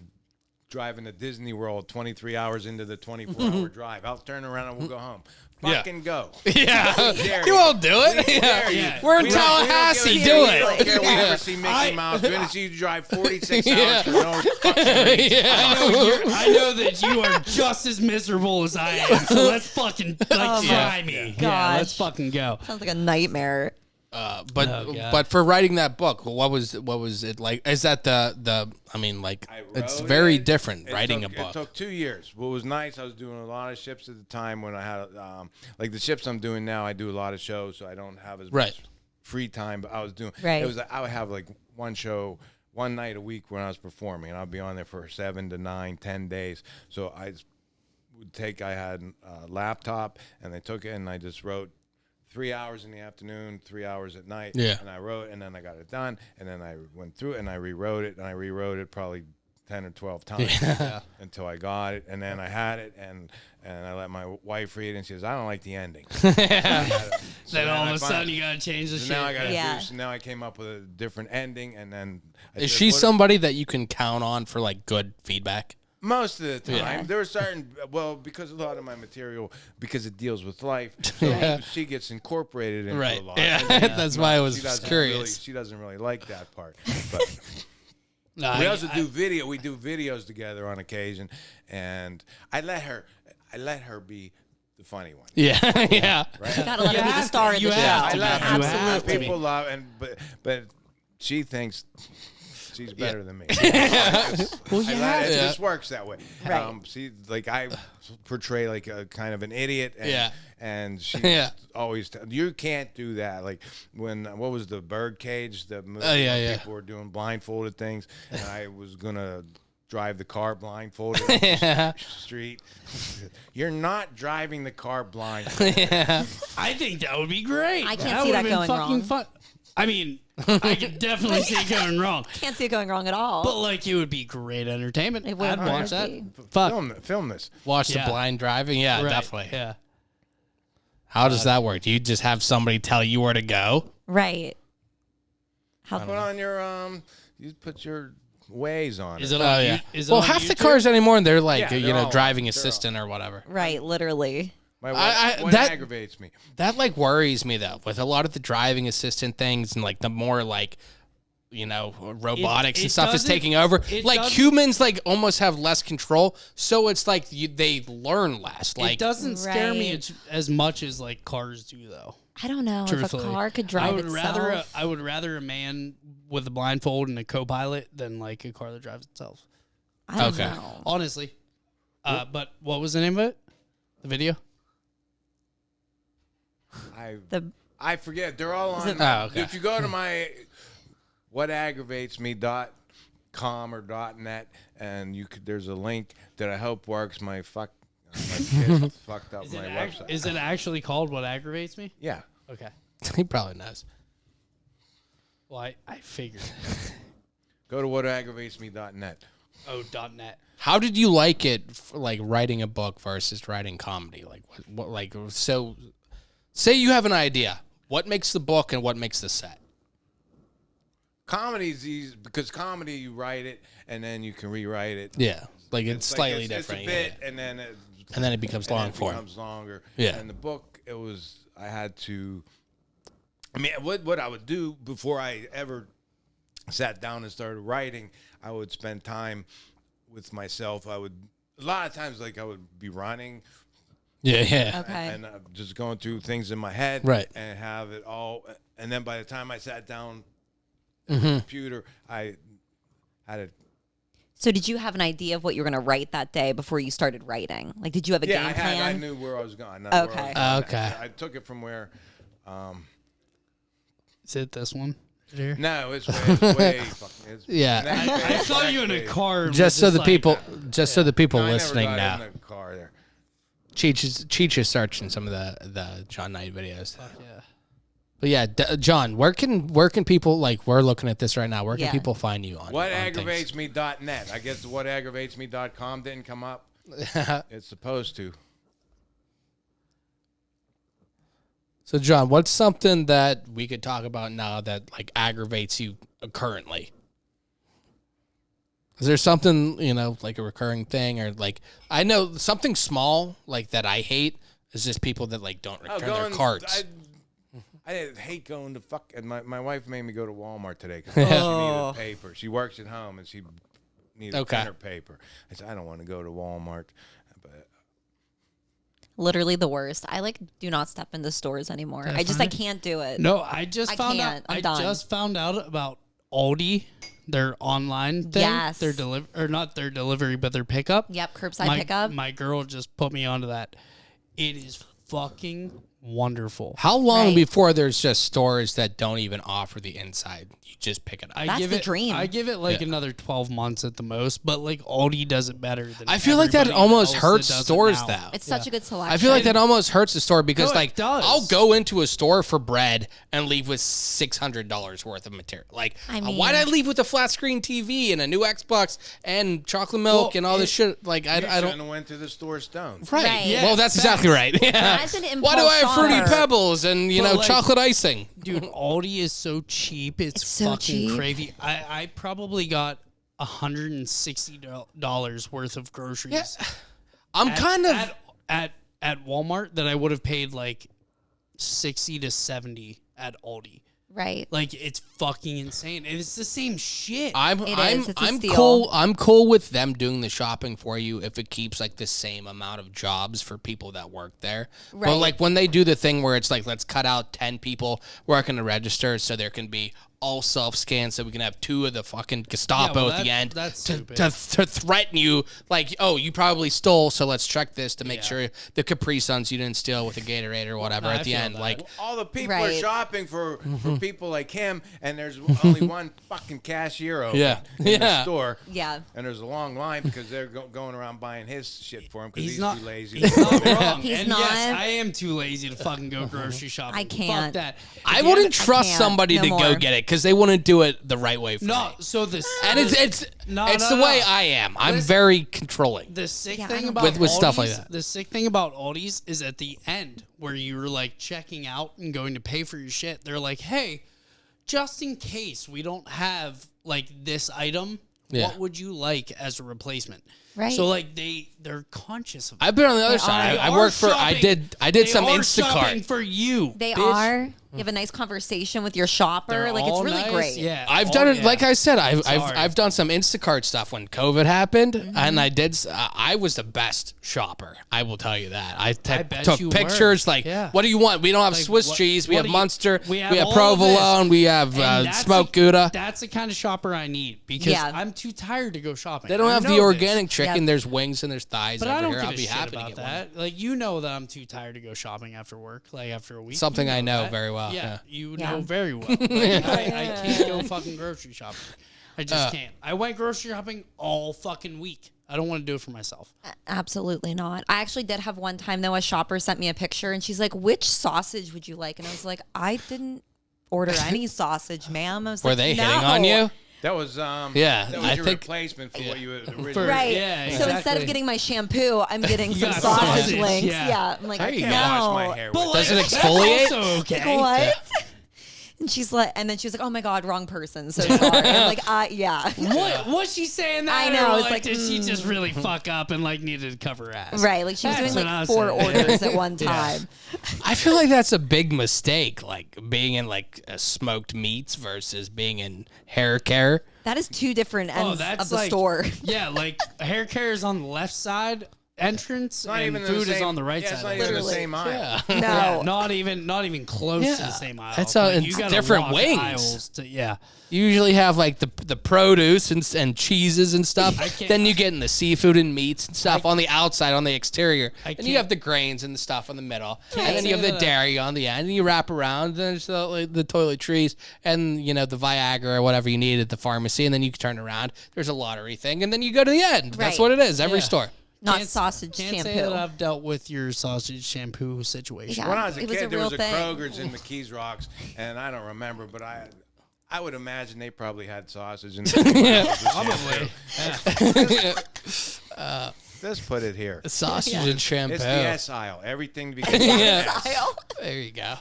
driving to Disney World 23 hours into the 24-hour drive. I'll turn around and we'll go home. Yeah. Fucking go. Yeah. dare You you. won't do it. dare Yeah. you. We're in We don't- we don't Tallahassee. give a Do shit. We it. don't care. We Yeah. never see Mickey Mouse. We're going to see you drive 46 Yeah. hours for no fucking reason. Yeah. I know that you are just as miserable as I am. So let's fucking like try me. Yeah, Gosh. let's fucking go. Sounds like a nightmare. But Oh, God. but for writing that book, what was it like? Is that the? I mean, like, I it's wrote very it. different It writing took- a book. It took 2 years. What was nice, I was doing a lot of ships at the time when I had, like the ships I'm doing now, I do a lot of shows, so I don't have as Right. much free time. But I was doing, Right. it was, I would have like one show, one night a week when I was performing, and I'd be on there for 7 to 9, 10 days. So I had a laptop, and they took it, and I just wrote 3 hours in the afternoon, 3 hours at night. Yeah. And I wrote, and then I got it done, and then I went through it, and I rewrote it, probably 10 or 12 times until I got it, and then I had it, and I let my wife read it, and she says, I don't like the ending. Then all of a sudden you gotta change the So shit. now I got to Yeah. do. So now I came up with a different ending, and then I Is said, she "What- somebody that you can count on for like good feedback? Most of the time, Yeah. there are certain, because a lot of my material, because it deals with life, so she gets incorporated into Right. a lot. Yeah. And That's why I was she doesn't curious. she doesn't really like that part. But No, we I- also do video. We do videos together on occasion, and I let her be the funny one. Yeah. Yeah. You gotta let her be the star of You the show. have I to be. let You her. have to be. People love, but she thinks she's better than me. Well, you have It to. just works that way. Right. See, like I portray like a kind of an idiot. And, Yeah. And she Yeah. always you can't do that. Like when what was the Birdcage? The movie Oh, yeah, where yeah. people were doing blindfolded things, and I was gonna drive the car blindfolded up the street. You're not driving the car blindfolded. Yeah. I think that would be great. I can't that see would that have been going fucking wrong. fun. I mean, I could definitely see it going wrong. Can't see it going wrong at all. But like, it would be great entertainment. It would I'd watch that. be. Fuck. Film this. Watch Yeah. the blind driving. Yeah, Right. definitely. Yeah. How does that work? Do you just have somebody tell you where to go? Right. How Put on your you put your Waze on. Is it. it Oh on? yeah. Is it Well, on half the YouTube? cars anymore, they're like Yeah, they're all- driving they're assistant or whatever. right, literally. My I- that that- aggravates me. That like worries me though, with a lot of the driving assistant things and like the more like robotics It and stuff is doesn't- taking over. it Like doesn't- humans like almost have less control, so it's like they learn less. Like it doesn't scare me Right. as much as like cars do, though. I don't know Truthfully, if a car could drive itself. I would rather a man with a blindfold and a co-pilot than like a car that drives itself. I don't Okay. know. Honestly, but what was the name of it? The video? I forget. They're all on. Oh, okay. If you go to my whataggravatesme.com or .net, and there's a link that I hope works. My kid fucked up my website. Is it actually called What Aggravates Me? Yeah. Okay. he probably knows. Well, I figured. Go to whataggravatesme.net. Oh, .net. How did you like it, like writing a book versus writing comedy? Like what like so? Say you have an idea. What makes the book and what makes the set? Comedy's easy because comedy you write it and then you can rewrite it. Yeah, like it's Like, slightly it's different. a bit, and then And then it becomes long form. It becomes longer. Yeah. And the book, I had to. I mean, what I would do before I ever sat down and started writing, I would spend time with myself. A lot of times, like I would be running. Yeah. Okay. And just going through things in my head. Right. And have it all. And then by the time I sat down at the computer, I had it. So did you have an idea of what you were going to write that day before you started writing? Like, did you have a game plan? I knew where I was going. Okay. Okay. I took it from where. Is it this one? Here? No, it's way fucking. Yeah. I saw you in a car. and Just was so the like, people, listening I never now, got in the car there. Cheech is searching some of the John Knight videos. Yeah. But yeah, John, where can people, like, we're looking at this right now, where can Yeah. people find you on? WhatAggravateSme.net. I guess the WhatAggravateSme.com didn't come up. It's supposed to. So, John, what's something that we could talk about now that, like, aggravates you currently? Is there something, like a recurring thing, or, like, I know something small, like, that I hate is just people that, like, don't return their cards. I hate going to fuck. And my wife made me go to Walmart today because she needed paper. She works at home and she needed printer paper. I said, I don't want to go to Walmart. But Literally the worst. I do not step into stores anymore. I can't do it. No, I just found out. I'm done. Just found out about Aldi, their online thing. Yes. Their not their delivery, but their pickup. Yep, curbside pickup. My girl just put me onto that. It is fucking wonderful. How long Right. before there's just stores that don't even offer the inside? You just pick it up. That's the dream. I give it another 12 months at the most, but Aldi does it better than I feel like that everybody almost else hurts that does it stores, now. though. It's such a good selection. I feel like that almost hurts the store because, No, it does. I'll go into a store for bread and leave with $600 worth of material. Like, I mean- why'd I leave with a flat screen TV and a new Xbox and chocolate milk and all this shit? Like, I shouldn't don't. have went to the store stoned. Right. Right. Well, that's exactly right. Yeah. As an Why do I have impulse fruity shopper- pebbles and chocolate icing? Dude, Aldi is so cheap. It's so fucking cheap. crazy. I probably got $160 worth of groceries. Yeah. I'm kind of. at Walmart that I would have paid 60 to 70 at Aldi. Right. It's fucking insane. And it's the same shit. I'm It's a steal. cool. I'm cool with them doing the shopping for you if it keeps the same amount of jobs for people that work there. Right. But when they do the thing where it's let's cut out 10 people working the register so there can be all self-scan so we can have 2 of the fucking Gestapo at the end that's to stupid. threaten you you probably stole, so let's check this to make sure the Capri Suns you didn't steal with a Gatorade or whatever I at the feel end. that. All the people are Right. shopping for people like him, and there's only one fucking cashier open Yeah. in Yeah. the store. Yeah. And there's a long line because they're going around buying his shit for him because he's not too lazy. He's not wrong. He's and not. yes, I am too lazy to fucking go grocery shopping. I can't. Fuck that. I If you wouldn't have- trust can't. somebody No to go more. get it because they wouldn't do it the right way for No, me. so this And it's No, the no. way I am. I'm Listen. very controlling. The sick Yeah, I thing don't- about With stuff like Aldi's- that. The sick thing about Aldi's is at the end where you're checking out and going to pay for your shit. They're like, "Hey, just in case we don't have this item, Yeah. what would you like as a replacement?" Right. So they're conscious of. I've been on the other They side. are. I worked for. I did some They are Instacart. shopping for you. They bitch. are. You have a nice conversation with your shopper. They're It's all really nice. great. Yeah, I've done it. yeah. Like I said, I've Sorry. I've done some Instacart stuff when COVID happened, and I did. I was the best shopper. I will tell you that. I bet took you pictures. were. Like, Yeah. what do you want? We don't have Like, Swiss what- cheese. We what have do you- Munster. we We have have all of provolone. We have And that's smoked the- Gouda. That's the kind of shopper I need because Yeah. I'm too tired to go shopping. They don't I have know the this. organic chicken. Yep. There's wings and there's thighs But over I don't here. give I'll a be shit happy to about get one. that. that I'm too tired to go shopping after work, after a week. Something You I know that. very well, yeah. You Yeah. know very well. I can't go fucking grocery shopping. I just can't. I went grocery shopping all fucking week. I don't want to do it for myself. Absolutely not. I actually did have one time though. A shopper sent me a picture and she's like, "Which sausage would you like?" And I was like, "I didn't order any sausage, ma'am." I was Were like, they "No." hitting on you? That was Yeah, That was I your think- replacement for what you had originally. For- Right. Yeah, So instead exactly. of getting my shampoo, I'm getting some got sausage sausage, links. yeah. Yeah. I'm like, I no. can't wash my hair. But with Does it that. exfoliate? That's also okay. Like, what? And And she's like, and then she was like, "Oh my god, wrong person. So sorry." I'm like, yeah. What was she saying that? I know, Or, it's like, did she just really fuck up and like needed to cover her ass? Right, like she was That's doing what I like was 4 saying. orders at one time. I feel like that's a big mistake, like being in like smoked meats versus being in hair care. That is 2 different Oh, ends that's of the like, store. Yeah, like hair care is on the left side entrance, Not and even food the is same, on the right yeah, side. It's not even the Literally. same aisle. Yeah. No. not even close to the same aisle. That's how- Like, it's you gotta different walk wings. aisles to- yeah. You usually have like the produce and cheeses and stuff. can't- Then you get in the seafood and meats and stuff on the outside, on the exterior. I And you can't- have the grains and the stuff on the middle. Can't And then you have say the that dairy on the end. And you wrap around. Then there's the toiletries and, you know, the Viagra or whatever you need at the pharmacy. And then you turn around. There's a lottery thing. And then you go to the end. That's Right. what it is. Every Yeah. store. Not Can't- sausage Can't shampoo. say that I've dealt with your sausage shampoo situation. Yeah. When I was a It was a kid, there was real a thing. Kroger's in McKees Rocks, and I don't remember, but I would imagine they probably had sausage in the Probably. Let's put it here. Sausage and shampoo. It's the S aisle. Everything begins with Yeah. S. There you go.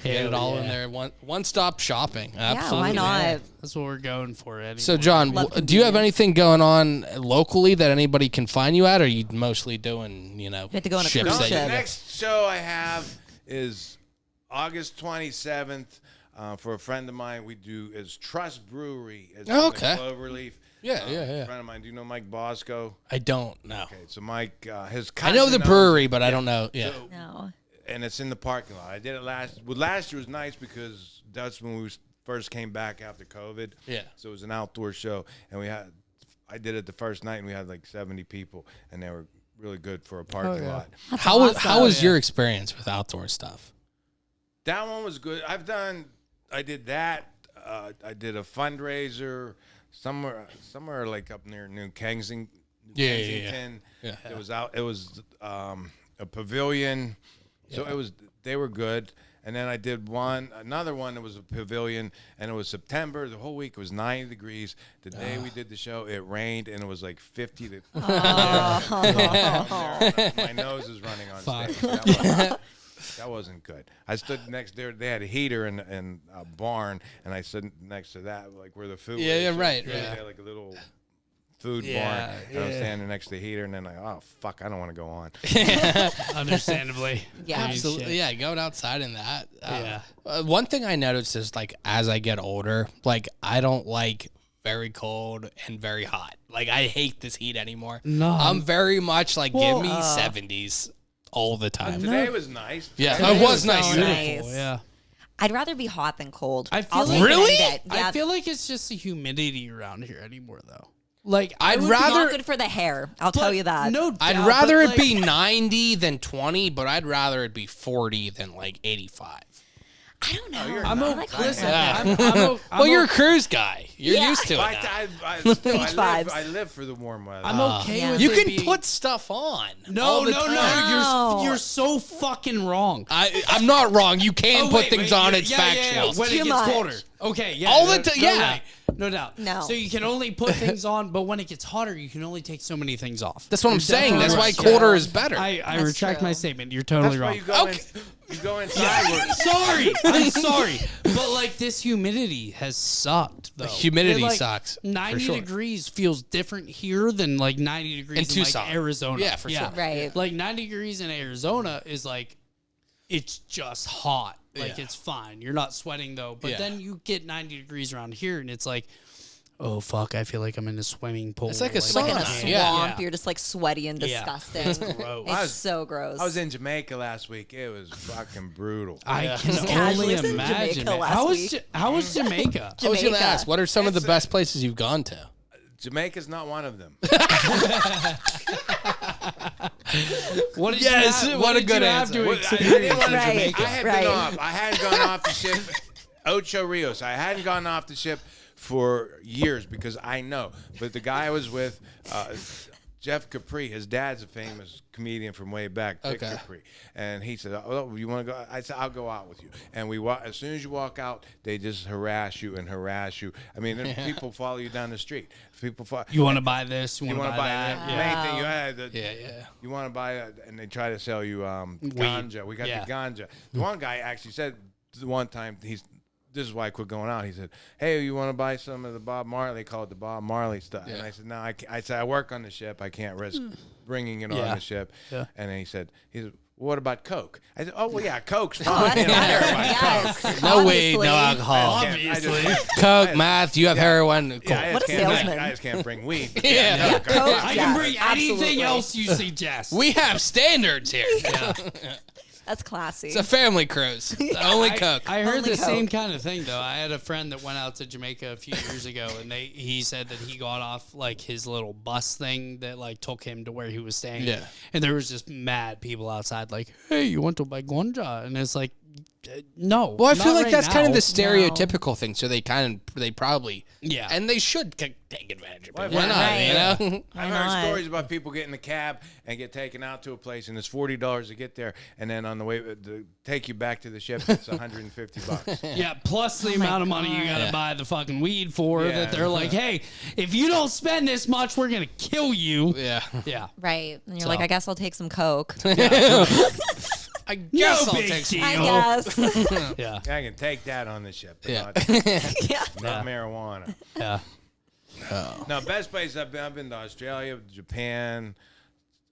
Get it all in there. One stop shopping. Yeah, Absolutely. why not? That's what we're going for, Eddie. So, John, Love do you have convenience. anything going on locally that anybody can find you at, or are you mostly doing, you know, have to go on a ships cruise No, that the you- ship. next show I have is August 27th. For a friend of mine, we do is Trust Brewery. It's in the Okay. Cloverleaf. Yeah, A friend of mine. Do you know Mike Bosco? I don't know. Okay, so Mike, his I know cousin the owns- brewery, but I don't know. Yeah. No. and it's in the parking lot. I did it last. Well, last year was nice because that's when we first came back after COVID. Yeah. So it was an outdoor show, and I did it the first night, and we had like 70 people, and they were really good for a parking lot. How was your experience with outdoor stuff? That one was good. I did that. I did a fundraiser somewhere like up near New Kensington. Yeah. It was a pavilion. So they were good. And then I did another one that was a pavilion, and it was September. The whole week was 90 degrees. The day we did the show, it rained, and it was like 50 to. My nose is running on stage. That wasn't good. I stood next there. They had a heater in a barn, and I stood next to that, like where the food was. Yeah, So right, They yeah. had like a little food Yeah, barn, and I was standing next to the heater, and then like, oh fuck, I don't want to go on. Understandably. Yeah. I mean, Absolutely. shit. Yeah, going outside in that. Yeah. One thing I noticed is like as I get older, like I don't like very cold and very hot. Like I hate this heat anymore. No. I'm very much like Well, give me 70s all the time. Today was nice. Yeah, Today it was was nice. so Beautiful, nice. yeah. I'd rather be hot than cold. I feel I'll like- take it Really? any day. Yeah. I feel like it's just the humidity around here anymore, though. Like I'd would rather- Not good for the hair. I'll but tell you that. No doubt, I'd rather but, it like, be 90 than 20, but I'd rather it be 40 than like 85. I don't know. you're I I'm not. okay. like Listen, Yeah. I'm Well, you're a cruise guy. You're Yeah. used to it But now. I live for the warm weather. I'm okay Yeah. with You it can being- put stuff on. No, all the no, time. No. You're so fucking wrong. I'm not wrong. You can Oh, put wait, things wait, on. yeah, It's yeah, factual. yeah. When Too it gets much. colder. Okay, yeah. All the no- ti- no yeah. doubt. No doubt. No. So you can only put things on, but when it gets hotter, you can only take so many things off. That's what I'm You're saying. That's why definitely colder right. is better. I That's retract true. my statement. You're totally That's why wrong. you go inside. Sorry, I'm sorry, but like this humidity has sucked. Though Humidity It, like, sucks, for 90 sure. degrees feels different here than like 90 degrees In in, Tucson. like Arizona. Yeah, for sure. Right. Like 90 degrees in Arizona is like it's just hot. Like Yeah. it's fine. You're not sweating though. But Yeah. then you get 90 degrees around here, and it's like, oh fuck, I feel like I'm in a swimming pool. It's like a like in a sauna. swamp. Yeah. You're just like sweaty and Yeah. disgusting. gross. It's so gross. I was in Jamaica last week. It was fucking brutal. I can Casually only was in imagine. Jamaica it. last How was week. how was Jamaica? I was going to Jamaica. ask, what are some of the best places you've gone to? Jamaica's not one of them. What did Yes, you have, what a did good you have answer. to Well, I experience didn't want in to- Jamaica? I had Right. been off. I hadn't gone off the ship. Ocho Rios. I hadn't gone off the ship for years because I know. But the guy I was with, Jeff Capri, his dad's a famous comedian from way back, Dick Okay. Capri. And he said, oh, you want to go? I said, I'll go out with you. And we walk, as soon as you walk out, they just harass you and harass you. I mean, people follow you down the street. People follow. You want to buy this? You You want to buy that? that? Yeah. Main thing you had, Yeah. you want to buy it, and they try to sell you ganja. We got Yeah. the ganja. The one guy actually said the one time this is why I quit going out. He said, "Hey, you want to buy some of the Bob Marley?" They call it the Bob Marley stuff. And I said, "No, I said I work on the ship. I can't risk bringing it on the ship." Yeah. And then he said, "What about Coke?" I said, "Oh well, yeah, Coke's Oh, fine. You know, I care about yes. Coke." No weed, Obviously. no alcohol. Obviously. Coke, meth, you have heroin. Cool. Yeah, What a salesman. I just can't bring weed. But Yeah. Coke. Coke, I yes, can bring absolutely. anything else you suggest. We have standards here. That's classy. It's a family cruise. Only Coke. I heard Only the same Coke. kind of thing though. I had a friend that went out to Jamaica a few years ago, and he said that he got off like his little bus thing that like took him to where he was staying. Yeah. And there was just mad people outside, like, "Hey, you want to buy ganja?" And it's like, no. Well, I feel not like right that's kind of now. the stereotypical thing. So they probably, Yeah. and they should take advantage of Why it. Why not? Right. You know? I've Why heard not? stories about people getting in a cab and get taken out to a place, and it's $40 to get there, and then on the way to take you back to the ship, it's $150. Yeah, plus the my amount of money you God. gotta buy the fucking weed for. Yeah. That they're like, "Hey, if you don't spend this much, we're gonna kill you." Yeah. Yeah. Right. And you're So- like, I guess I'll take some Coke. I guess I'll big take some. deal. I guess. Yeah. I can take that on the ship, but Yeah. Yeah. not marijuana. Yeah. No, best place I've been to Australia, Japan.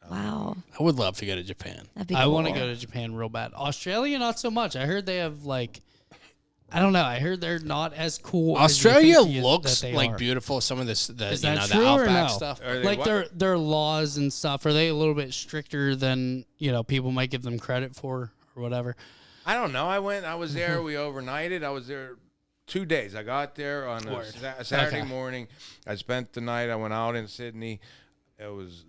Wow. I would love to go to Japan. That'd be I cool. want to go to Japan real bad. Australia, not so much. I heard they have like, I don't know. I heard they're not as cool. Australia as you think looks that they like are. beautiful. Some of this, Is the that true or outback no? stuff. Are they Like what? their laws and stuff. Are they a little bit stricter than people might give them credit for or whatever? I don't know. I was there. We overnighted. I was there 2 days. I got there on a Word. Saturday Okay. morning. I spent the night. I went out in Sydney. It was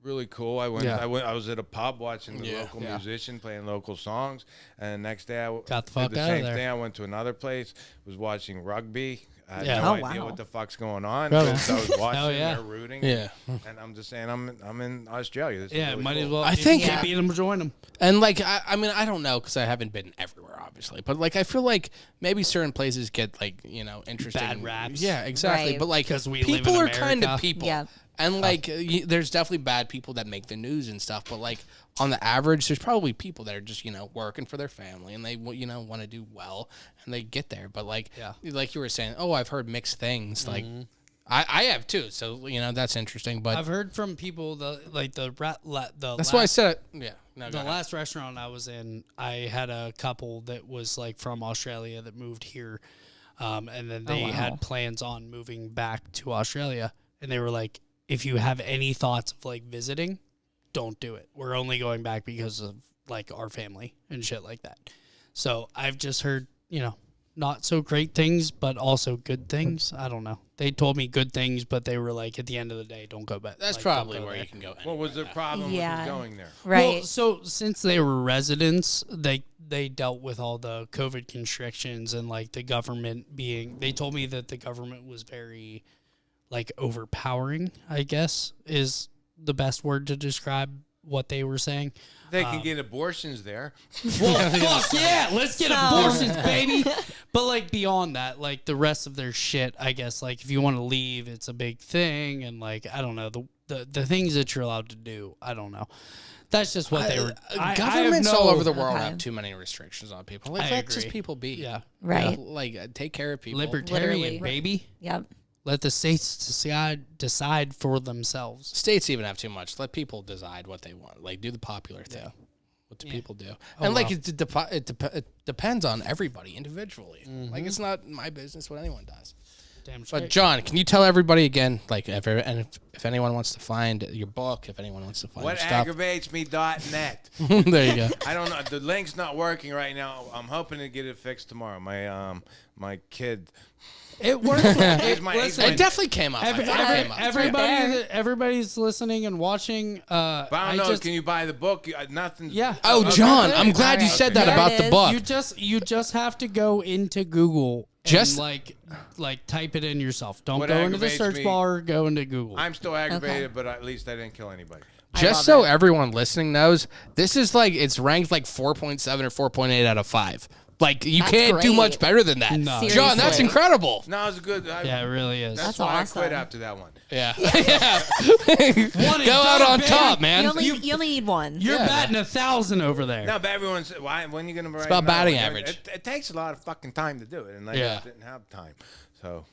really cool. I was at a pub watching the local musician playing local songs. And the next day, I Got the did fuck the out of same there. thing. I went to another place. Was watching rugby. I had Yeah. no Oh, idea wow. what the fuck's going on. Right on. So I was watching. Hell yeah. They're rooting. Yeah. And I'm just saying, I'm in Australia. This is Yeah, really might cool. as well. I if think- you can't beat them, join them. And like, I mean, I don't know because I haven't been everywhere, obviously. But like, I feel like maybe certain places get like interesting Bad raps. Yeah, exactly. Right. But like, 'Cause we live people in are kind of America. people. Yeah. And like, there's definitely bad people that make the news and stuff. But like, on the average, there's probably people that are just working for their family and they want to do well and they get there. But like, like you were saying, oh, I've heard mixed things. Like, I have too. So that's interesting. But I've heard from people the that's why I said it. Yeah. No, go The ahead. last restaurant I was in, I had a couple that was like from Australia that moved here, and then they wow. had plans on moving back to Australia, and they were like, "If you have any thoughts of like visiting, don't do it. We're only going back because of like our family and shit like that." So I've just heard, not so great things, but also good things. I don't know. They told me good things, but they were like, at the end of the day, don't go back. That's like, don't probably go where there. you can go. What was the problem Yeah. with going there? Right. Well, so since they were residents, they dealt with all the COVID constrictions and like the government being. They told me that the government was very, like, overpowering. I guess is the best word to describe what they were saying. They can get abortions there. Well, fuck yeah, let's get So- abortions, baby. But like beyond that, like the rest of their shit, I guess, like if you want to leave, it's a big thing, and like I don't know the things that you're allowed to do. I don't know. That's just what they were. I Governments have no- all over the world Okay. have too many restrictions on people. Like, I let just agree. people be. Yeah, Right. Like, take care of people. libertarian, Literally. baby. Yep. Let the states decide for themselves. States even have too much. Let people decide what they want. Like, do the popular thing. What do people do? And like, wow. it depends on everybody individually. Like, it's not my business what anyone does. Damn But straight. John, can you tell everybody again, like, if anyone wants to find your book, if anyone wants to find What your stuff, aggravates me.net. there you go. I don't know. The link's not working right now. I'm hoping to get it fixed tomorrow. My kid. It works. He's my- Listen, he's It definitely came up. I thought it came up. everybody's listening and watching. But I don't know. Can you buy the book? Nothing. Yeah. Oh, Okay. John, I'm glad you Alright. said that There about it the is. book. You just have to go into Google and Just- like type it in yourself. Don't What go into the aggravates search me- bar. Go into Google. I'm still aggravated, but at least I didn't kill anybody. Just so everyone listening knows, this is like, it's ranked like 4.7 or 4.8 out of 5. Like you That's can't do great. much better than that. No. John, that's Seriously. incredible. No, it was good. Yeah, it really is. That's That's why awesome. I quit after that one. Yeah. One and Go out done, on baby. top, man. You only need one. You're Yeah. batting 1,000 over there. No, but everyone said, "Why? When are you going to?" It's about batting average. It takes a lot of fucking time to do it, and I Yeah. just didn't have time. So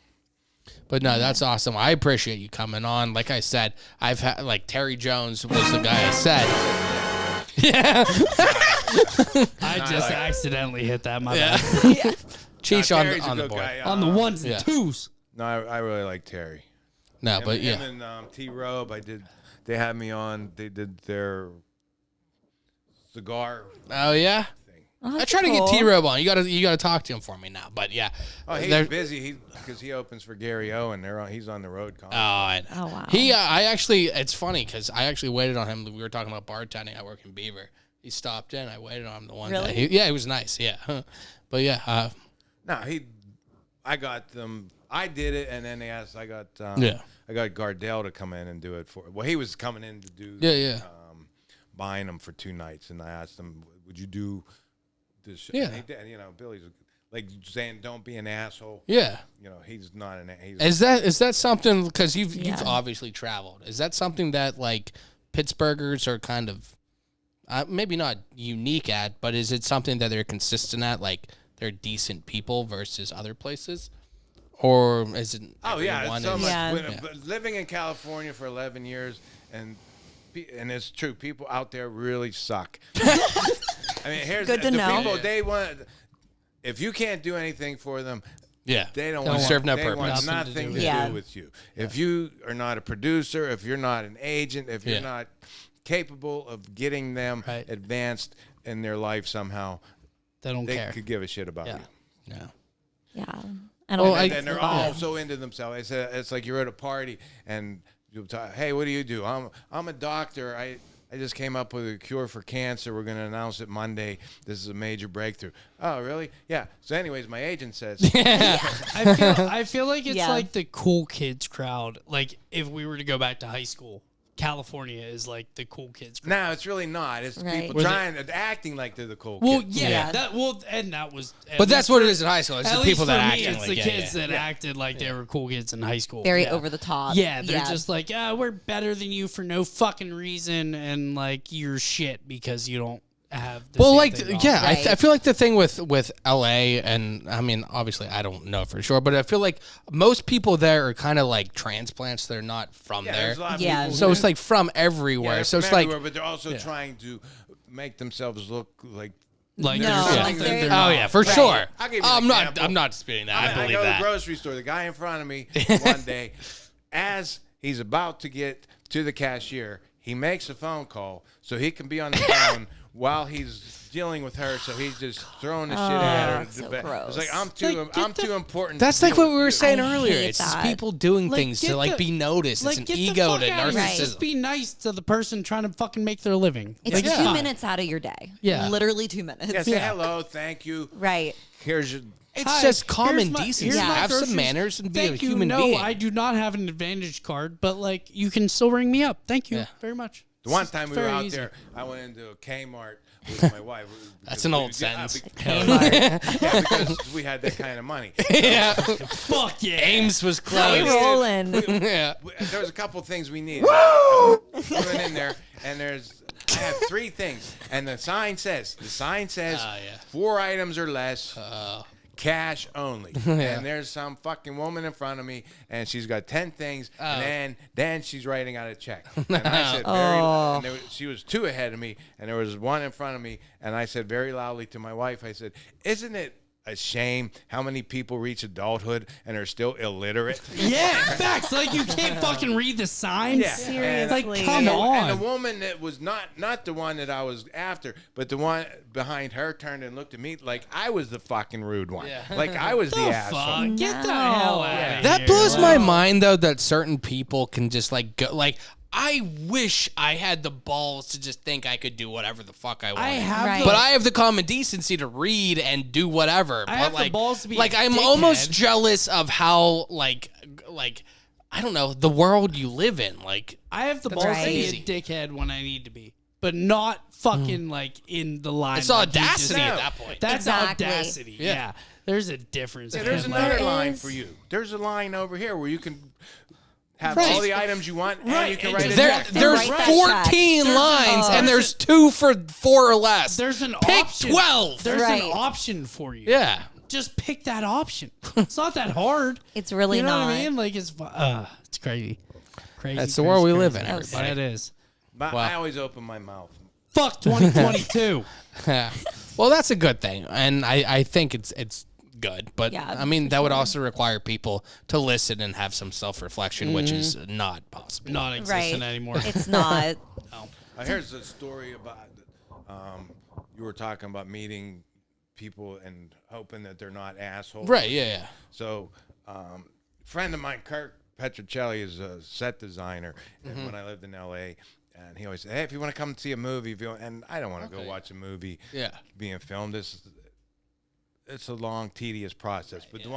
But no, that's awesome. I appreciate you coming on. Like I said, I've had like Terry Jones was the guy I said. Yeah. I just accidentally hit that. My Yeah. bad. Cheech Terry's a on the good board. guy. On the ones and Yeah. twos. No, I really like Terry. No, but Him yeah. and T. Robe, They had me on. They did their cigar Oh yeah. thing. Oh, I that's try to get cool. T-Robe on. You gotta talk to him for me now. But yeah. Oh, he's There- busy. Because he opens for Gary O, and he's on the road. Oh, I know. Oh, wow. I actually, it's funny because I actually waited on him. We were talking about bartending. I work in Beaver. He stopped in. I waited on him the one Really? day. He was nice. Yeah. But yeah. No, I got them. I did it, and then they asked. I got Gardell to come in and do it for. Well, he was coming in to do. Yeah. Buying them for 2 nights, and I asked him, "Would you do this?" Show? Yeah. And he did. And, Billy's like saying, "Don't be an asshole." Yeah. He's not an. He's, Is that something? Because you've Yeah. obviously traveled. Is that something that like Pittsburghers are kind of maybe not unique at, but is it something that they're consistent at? Like they're decent people versus other places, or is it? Oh yeah, everyone it's so is- much. Yeah. But living in California for 11 years, and it's true, people out there really suck. I mean, here's Good to the know. people they want. If you can't do anything for them, Yeah. they don't Don't want. serve no they purpose. want Nothing to nothing do to with do, it. Yeah. with you. If you are not a producer, if you're not an agent, if you're Yeah. not capable of getting them Right. advanced in their life somehow, They don't they care. could give a shit about Yeah. you. No. Yeah. Well, And I- then they're all so into themselves. It's like you're at a party and you'll talk, "Hey, what do you do?" I'm a doctor. I just came up with a cure for cancer. We're going to announce it Monday. This is a major breakthrough. Oh, really? Yeah. So anyways, my agent says, I feel like it's Yeah. like the cool kids crowd. Like if we were to go back to high school, California is like the cool kids crowd. no, it's really not. It's Right. people Was it- acting like they're the cool Well, kids. yeah, Yeah. that was. But that's what it is in high school. It's At the least people for that me, act it's like the kids that acted like they were cool kids in high school. Very Yeah. over the top. Yeah, they're just like, we're better than you for no fucking reason, and like you're shit because you don't have. The Well, same like, thing yeah, Right. I feel like the thing with LA, and I mean, obviously, I don't know for sure, but I feel like most people there are kind of like transplants. They're not from Yeah, there. there's a lot of Yeah. people So who- it's like from yeah, everywhere. they're So from it's like, everywhere, but they're also trying to make themselves look like. Like No, there's like something they're- they're oh not. yeah, for Right. sure. I'll give you I'm an not. example. I'm not disputing that. I I believe go to that. the grocery store. The guy in front of me one day, as he's about to get to the cashier, he makes a phone call so he can be on the phone while he's dealing with her. So he's just throwing the shit at her. so It's gross. like I'm It's like, I'm get too important. That's to like deal what we with were you. saying I earlier. hate It's just that. people doing Like, things get to like the- be noticed. Like, it's an get the ego fuck to out of here. narcissism. Just be nice to the person trying to fucking make their living. It's Like, 2 fine. minutes out of your day. Yeah. Literally 2 minutes. Yeah, say hello, thank you. Right. Here's your. It's Hi, just common here's my- decency. here's my Have some groceries. manners and be a Thank you. human No, being. I do not have an Advantage card, but like you can still ring me up. Thank you Yeah. very much. The one time we were very out easy. there, I went into a Kmart with my wife. That's an old sentence. Yeah, because we had that kind of money. yeah. Fuck yeah. Ames was How we close. rolling? yeah. There was a couple things we needed. We went in there, and I have 3 things, and the sign says, yeah. 4 items or less, cash only. And there's some fucking woman in front of me, and she's got 10 things, and then she's writing out a check. And I said, she was 2 ahead of me, and there was 1 in front of me, and I said very loudly to my wife, I said, "Isn't it a shame how many people reach adulthood and are still illiterate?" Yeah, facts. Like you can't fucking read the signs. Yeah. Seriously. Like, come on. And the woman that was not the one that I was after, but the one behind her turned and looked at me like I was the fucking rude one. Yeah. Like I was the asshole. Fuck. Get the No. hell out of here. That blows Like, my mind though that certain people can just like go like I wish I had the balls to just think I could do whatever the fuck I want. I have Right. the, But I have the common decency to read and do whatever. I but have the like, balls to be like a I'm almost dickhead. jealous of how like I don't know the world you live in. Like I have the That's balls right. to be a dickhead when I need to be. but not fucking like in the line. It's like you audacity just- at that point. That's Exactly. audacity. Yeah. Yeah. There's a difference. Yeah, there's man. another There line is. for you. There's a line over here where you can have Right. all the items you want, and Right, you can and write a just- There, check. there's write that 14 check. lines, There's and a- there's 2 for 4 or less. There's an Pick option. 12. There's Right. an option for you. Yeah. Just pick that option. It's not that hard. It's really you know not. what I mean? Like it's crazy. Crazy. That's the world we live in, Crazy. everybody. That is. But Wow. I always open my mouth. Fuck 2022. Yeah. Well, that's a good thing, and I think it's good. But Yeah, I mean, that would also require people to listen and have some self-reflection, which is not possible. Non-existent Right. anymore. It's not. Here's a story about you were talking about meeting people and hoping that they're not assholes. Right? Yeah. So, friend of mine, Kirk Petrocelli, is a set designer. And when I lived in L.A., and he always said, "Hey, if you want to come see a movie," and I don't want to go watch a movie Yeah. being filmed. It's a long, tedious process. But the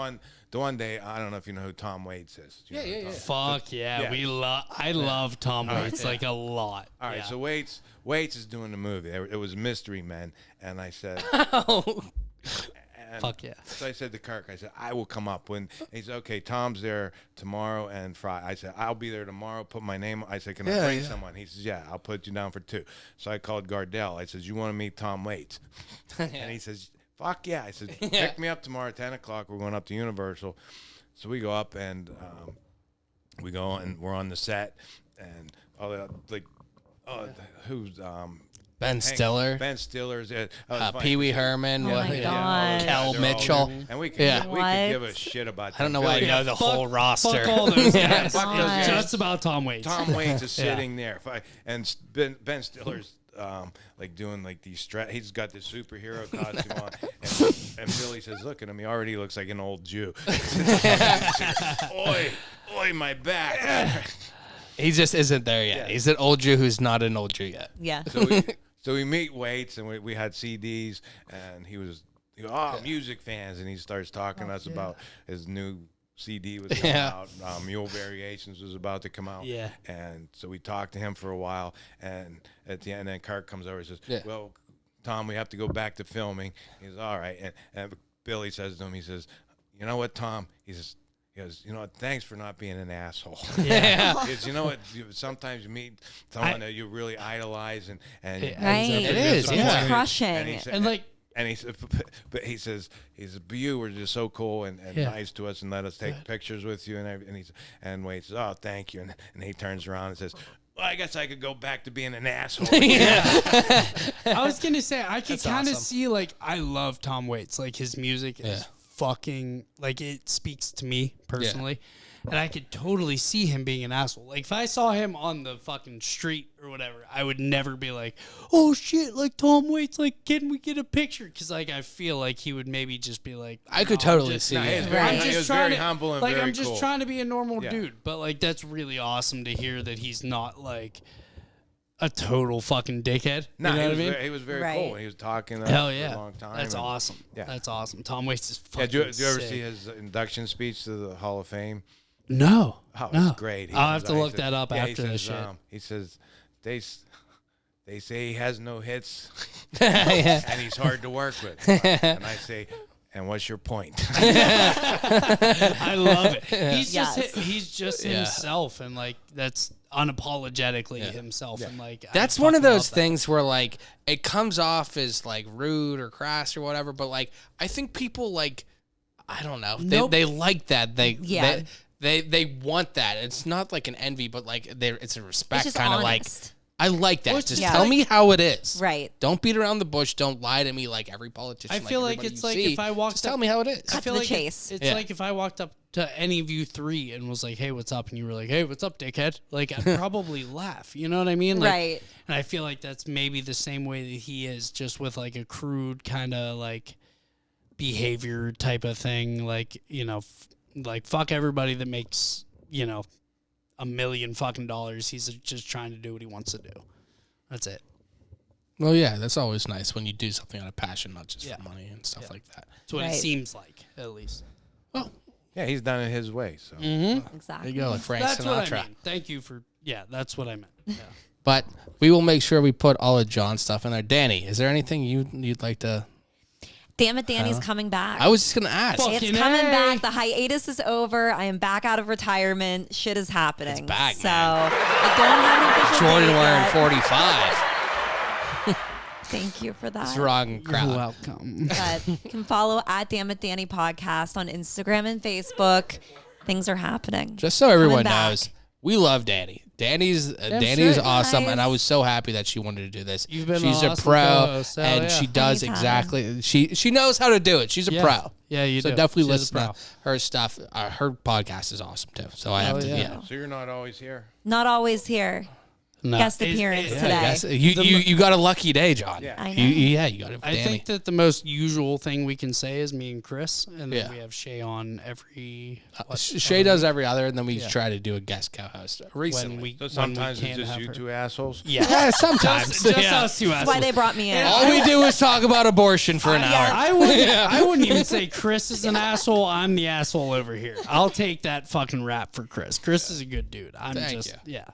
one day, I don't know if you know who Tom Waits is. Do you know Tom? Fuck yeah. Yeah. I love Tom Waits like a lot. All right, Yeah. so Waits is doing the movie. It was Mystery Men, and I said, and Fuck yeah. So I said to Kirk, I said, I will come up when he said, okay, Tom's there tomorrow and Friday. I said, I'll be there tomorrow. Put my name. I said, can I bring someone? He says, yeah, I'll put you down for 2. So I called Gardell. I said, you want to meet Tom Waits? And he says, fuck yeah. I said, pick me up tomorrow at 10 o'clock. We're going up to Universal. So we go up and we go and we're on the set and who's Ben Stiller, Ben Stiller's, Pee Wee Herman, Oh my God. Kel they're all Mitchell. there. And we could What? give a shit about. I don't know them. why I Billy- know the whole roster. Fuck all those guys. Fuck those guys. Just about Tom Waits. Tom Waits is sitting there, and Ben Stiller's like doing like these he's got this superhero costume on, and Billy says, "Look at him, he already looks like an old Jew." Oi, my back. He just isn't there yet. Yeah. He's an old Jew who's not an old Jew yet. Yeah. So we meet Waits, and we had CDs, and he goes, music fans, and he starts talking to us about his new CD was coming out. Mule Variations was about to come out. Yeah. And so we talked to him for a while, and at the end, then Kirk comes over and says, well, Tom, we have to go back to filming. He says, all right. And Billy says to him, he says, you know what, Tom? He goes, you know what, thanks for not being an asshole. Yeah. Because you know what, sometimes you meet someone that you really idolize, and Right. It is, yeah. It's crushing. And like, and he said, but he says, but you were just so cool and nice to us and let us take pictures with you and Wade says, oh, thank you, and he turns around and says, well, I guess I could go back to being an asshole. I was gonna say I could kind of awesome. see like I love Tom Waits. Like his music is fucking like it speaks to me personally. And I could totally see him being an asshole. Like, if I saw him on the fucking street or whatever, I would never be like, oh, shit, like, Tom Waits, like, can we get a picture? Because, like, I feel like he would maybe just be like... I could "No, I'm totally just- see No, it. he's very, Right. he was trying very to- humble and like, very I'm just cool. trying to be a normal Yeah. dude. But, like, that's really awesome to hear that he's not, like, a total fucking dickhead. No, you know he what I was mean? very, he was very Right. cool. He was talking Hell for yeah. a long time. That's and- awesome. Yeah. That's awesome. Tom Waits is Yeah, fucking did you ever sick. see his induction speech to the Hall of Fame? No. Oh, no. it's great. He I'll have says- to he look says- that up yeah, after the shit. He says, they say he has no hits Yeah. and he's hard to work with. And I say, and what's your point? I love it. He's Yes. he's just himself, and like that's unapologetically himself, and like That's I one of fucking those love that. things where like it comes off as like rude or crass or whatever, but like I think people like I don't know they like that Yeah. they want that. It's not like an envy, but like it's a respect just kind of like. honest. I like that. Well, it's Just just tell like- me how it is. Right. Don't beat around the bush. Don't lie to me like every politician. I feel like everybody it's you like see. if I walked Just up- tell me how it is. Cut to feel the like chase. It's Yeah. like if I walked up to any of you three and was like, "Hey, what's up?" and you were like, "Hey, what's up, dickhead?" Like I'd probably laugh. You know what I mean? Like, Right. And I feel like that's maybe the same way that he is, just with like a crude kind of like behavior type of thing. Like like fuck everybody that makes $1 million fucking dollars. He's just trying to do what he wants to do. That's it. Well, yeah, that's always nice when you do something out of passion, not just Yeah. for money and stuff like that. That's what it Right. seems like, at least. Well, Yeah, he's done it his way. So there Exactly. you go, like Frank That's what I Sinatra. mean. Thank you for. Yeah, that's what I meant. Yeah. But we will make sure we put all of John's stuff in there. Danii, is there anything you'd like to? Damn it, Danny's coming back. I was just gonna ask. It's coming back. The hiatus is over. I am back out of retirement. Shit is happening. It's back, so man. I don't have an official Jordan date wearing yet. 45. Thank you for that. It's wrong crowd. You're welcome. But you can follow at Damn It Danny Podcast on Instagram and Facebook. Things are happening. Just so everyone Coming back. knows, we love Danii. Dani's straight. awesome, Nice. and I was so happy that she wanted to do this. You've been She's an a awesome pro, co-host. Hell and yeah. she does Anytime. exactly. She knows how to do it. She's a Yeah. pro. Yeah, you so do. definitely She's a listen to pro. her stuff. Her podcast is awesome too. So I have to. yeah. Yeah. So you're not always here. Not always here. No. Guest appearance Yeah, today. Yes. You got a lucky day, John. Yeah. I know. You got it. I think that the most usual thing we can say is me and Chris, and then Yeah. we have Shay on every. Shay does every other, and then we try to do a guest co-host recently. when we So sometimes when we it's can't just have you her. two assholes. yeah, sometimes. Just Yeah. us two That's why assholes. they brought me in. All we do is talk about abortion for an Yeah. hour. I wouldn't even say Chris is an asshole. I'm the asshole over here. I'll take that fucking rap for Chris. Chris is a good dude. I'm Thank just you. yeah.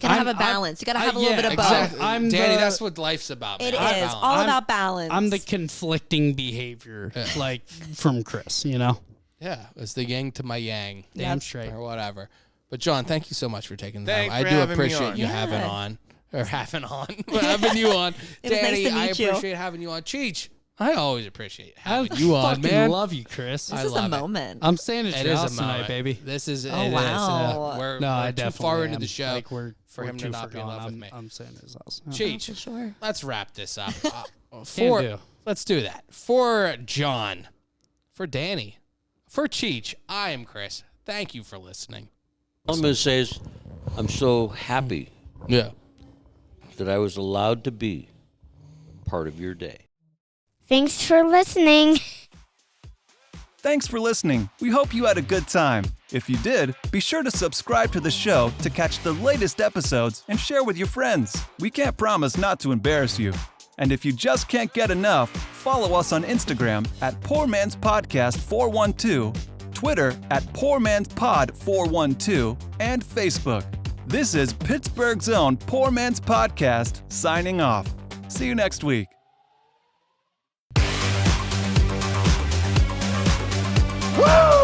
You gotta have a balance. You gotta have a little bit of both. Exactly. I'm Danii, the- that's what life's about. It man. is Balance. all about balance. I'm the conflicting behavior, like from Chris. You know, Yeah, it's the yang to my yang. damn straight. Or whatever. But John, thank you so much for taking the time. Thanks I for do having me appreciate on. you having Yeah. on. Or having on. having you on. It was nice Danii, to I meet you. appreciate having you on. Cheech, I always appreciate I having you on, fucking man. love you, Chris. This I is a love it. moment. I'm staying at It your is house a moment, tonight, baby. This is it. Oh, Is. wow. We're, No, we're I too definitely far am. into the show Like we're for him to too not be in far love gone. with me. I'm staying at his house. Cheech, For sure. let's wrap this up. do. Let's do that. For John, for Danii, for Cheech, I am Chris. Thank you for listening. All I'm going to say is I'm so happy Yeah. that I was allowed to be part of your day. Thanks for listening. Thanks for listening. We hope you had a good time. If you did, be sure to subscribe to the show to catch the latest episodes and share with your friends. We can't promise not to embarrass you. And if you just can't get enough, follow us on Instagram at Poor Man's Podcast 412, Twitter at Poor Man's Pod 412, and Facebook. This is Pittsburgh's own Poor Man's Podcast, signing off. See you next week. Woo!